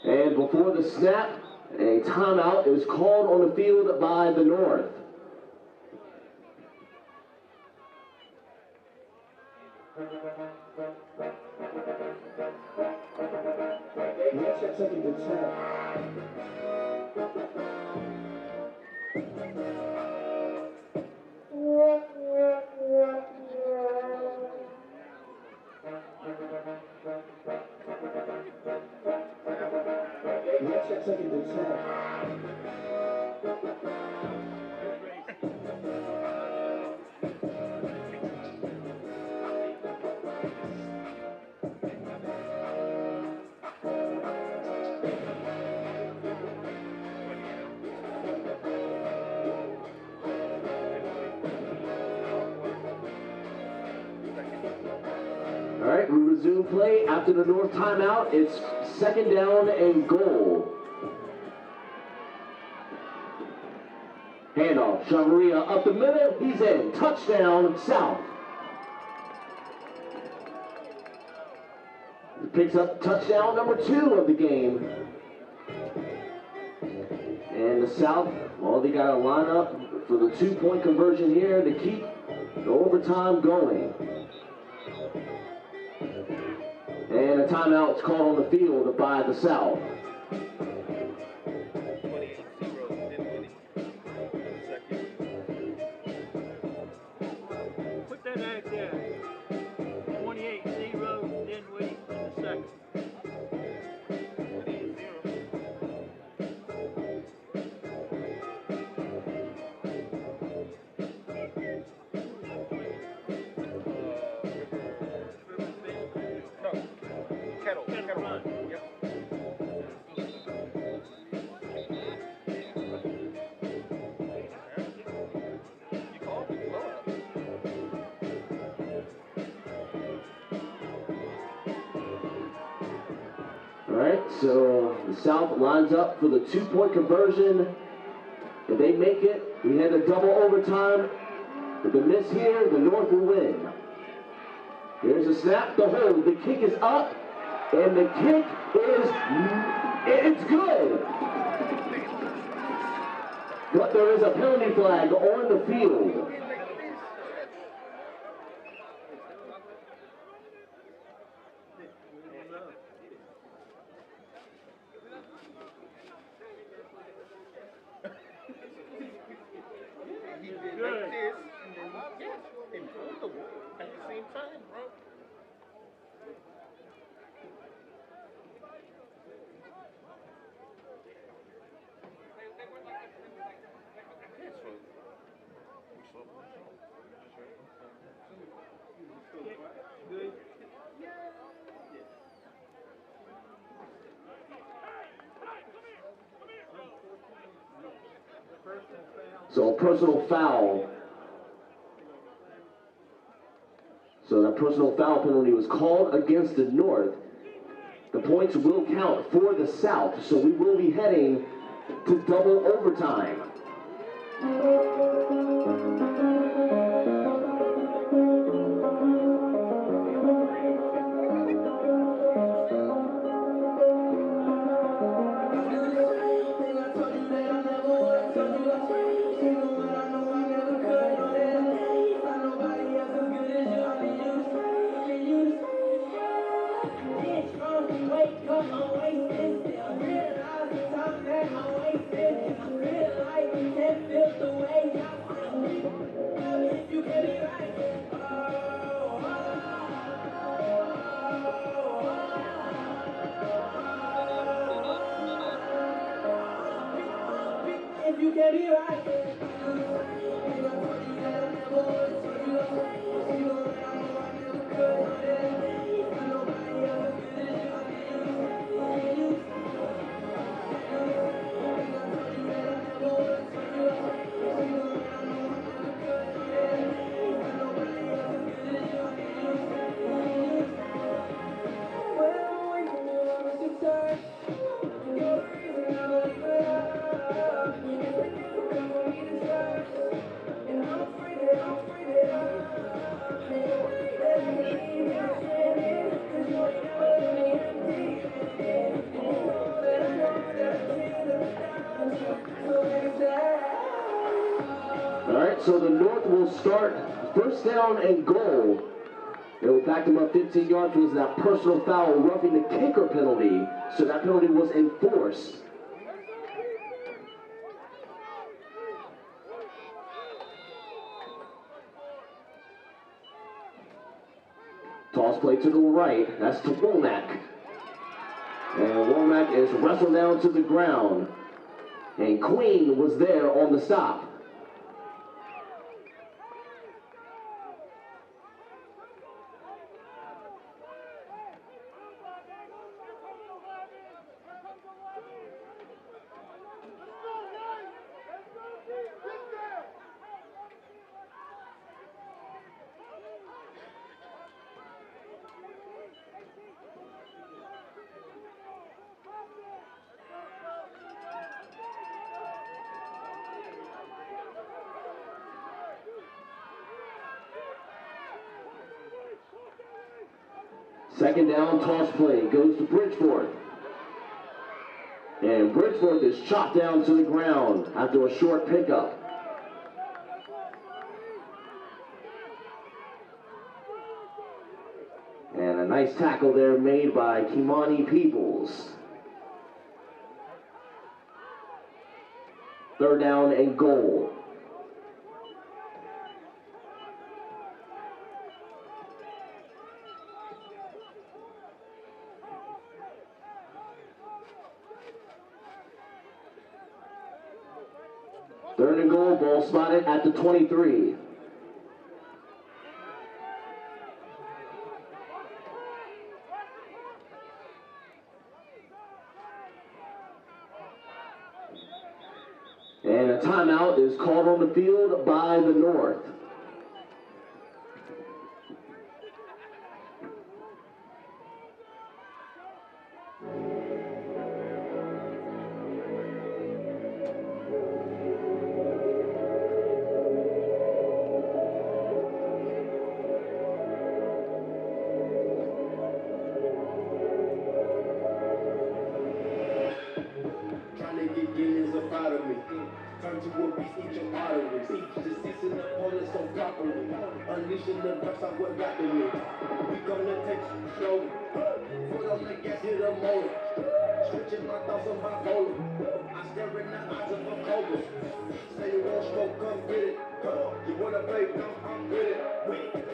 And before the snap, a timeout is called on the field by the North. Let's take it to 10. Let's take it to 10. we resume play after the North timeout. It's second down and goal. Handoff, Chavaria up the middle, he's in. Touchdown, South. He picks up touchdown number 2 of the game. And the South, well, they got to line up for the 2-point conversion here to keep the overtime going. And a timeout is called on the field by the South. Put that out there. 28-0, Dinwiddie in the second. Kettle Run. Yep. You called it blowout. All right, so the South lines up for the 2-point conversion. If they make it, we head to double overtime. If they miss here, the North will win. Here's a snap, the hold, the kick is up, and the kick is, it's good. But there is a penalty flag on the field. He did like this, and then and pulled the wood at the same time, bro. Good. So a personal foul. So that personal foul penalty was called against the North. The points will count for the South, so we will be heading to double overtime. All right, so the North will start first down and goal. They will back them up 15 yards. Was that personal foul, roughing the kicker penalty. So that penalty was enforced. Toss play to the right. That's to Womack. And Womack is wrestled down to the ground. And Queen was there on the stop. Second down, toss play goes to Bridgeforth. And Bridgeforth is chopped down to the ground after a short pickup. And a nice tackle there made by Kimani Peoples. Third down and goal. Third and goal, ball spotted at the 23. And a timeout is called on the field by the North. Trying to get demons up out of me. Turn to a beast, eat your arteries. Just ceasing the opponent so properly. Unleashing the burst of what got to me. We gonna take you slowly. Foot on the gas, hit a motor. Switching my thoughts on bipolar. I stare in the eyes of a cobra. Say you won't smoke, come get it. You wanna play, I'm with it.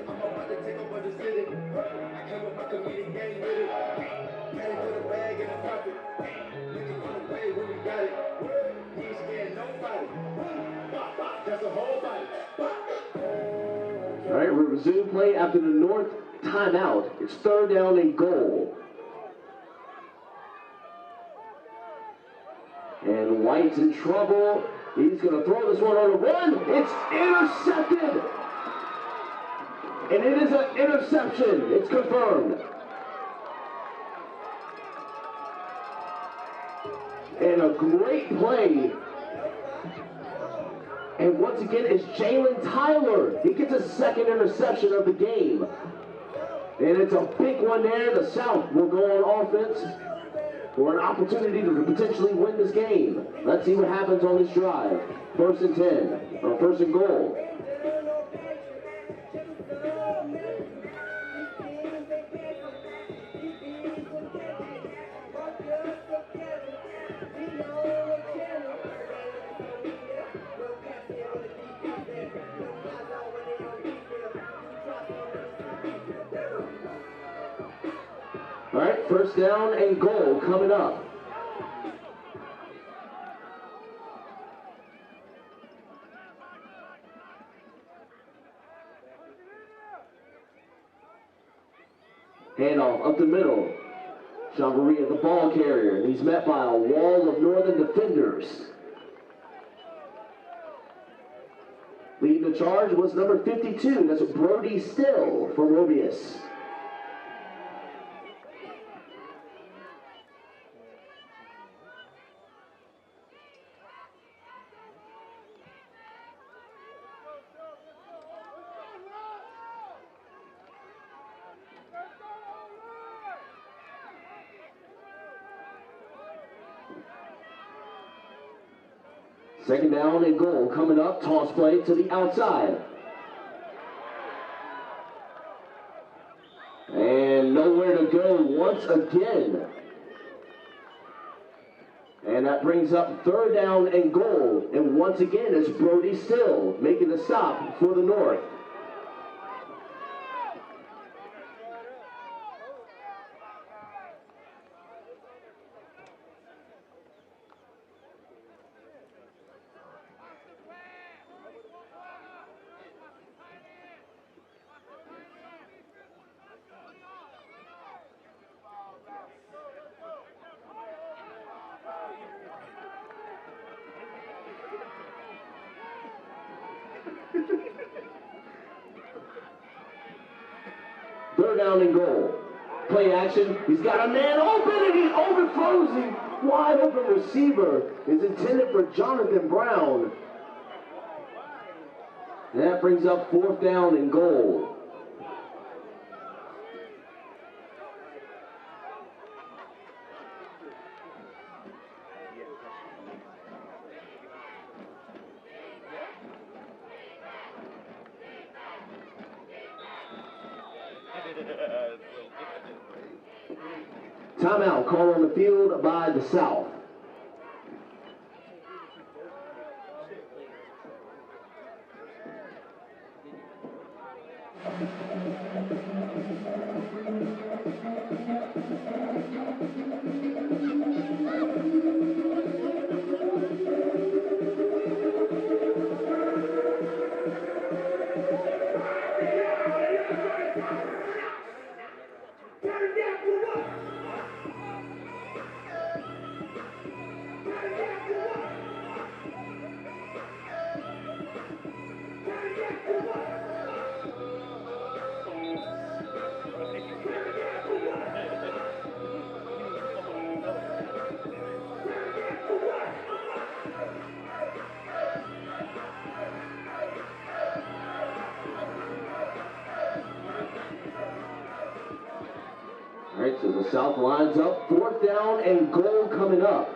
I'm about to take over the city. I came with my comedic gang with it. Came for the bag and the profit. Niggas on the way when we got it. We ain't scared nobody. That's a whole body. All right, we'll resume play after the North timeout. It's third down and goal. And White's in trouble. He's going to throw this one on the run. It's intercepted. And it is an interception. It's confirmed. And a great play. And once again, it's Jalen Tyler. He gets a second interception of the game. And it's a big one there. The South will go on offense for an opportunity to potentially win this game. Let's see what happens on this drive. First and 10, or first and goal. All right, first down and goal coming up. Handoff up the middle. Chambéry, the ball carrier, and he's met by a wall of Northern defenders. Leading the charge was number 52. That's Brody Still for Mobius. Second down and goal coming up. Toss play to the outside. And nowhere to go once again. And that brings up third down and goal. And once again, it's Brody Still making the stop for the North. Third down and goal. Play action. He's got a man open and he overthrows him. Wide open receiver is intended for Jonathan Brown. And that brings up fourth down and goal. Timeout call on the field by the South. All right, so the South lines up, 4th down and goal coming up.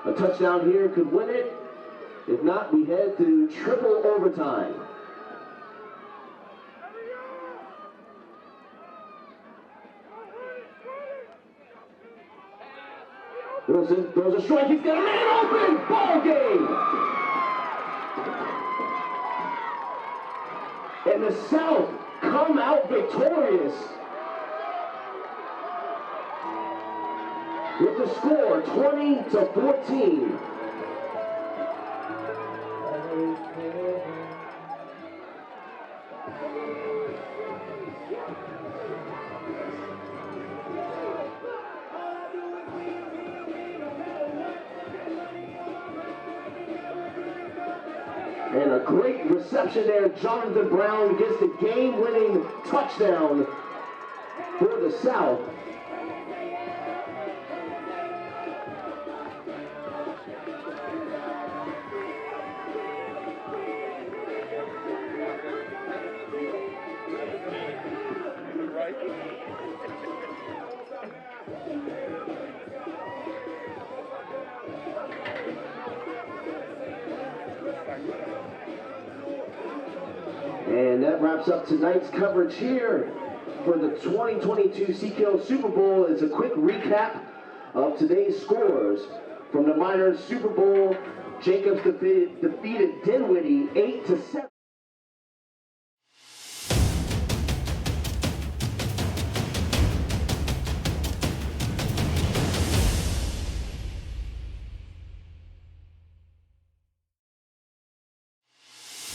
A touchdown here could win it. If not, we head to triple overtime. Wilson throws a strike, he's got a man open, ball game! And the South come out victorious with the score 20-14. And a great reception there. Jonathan Brown gets the game-winning touchdown for the South. And that wraps up tonight's coverage here for the 2022 CQL Super Bowl. It's a quick recap of today's scores. From the Miners Super Bowl, Jacobs defeated Dinwiddie 8-7.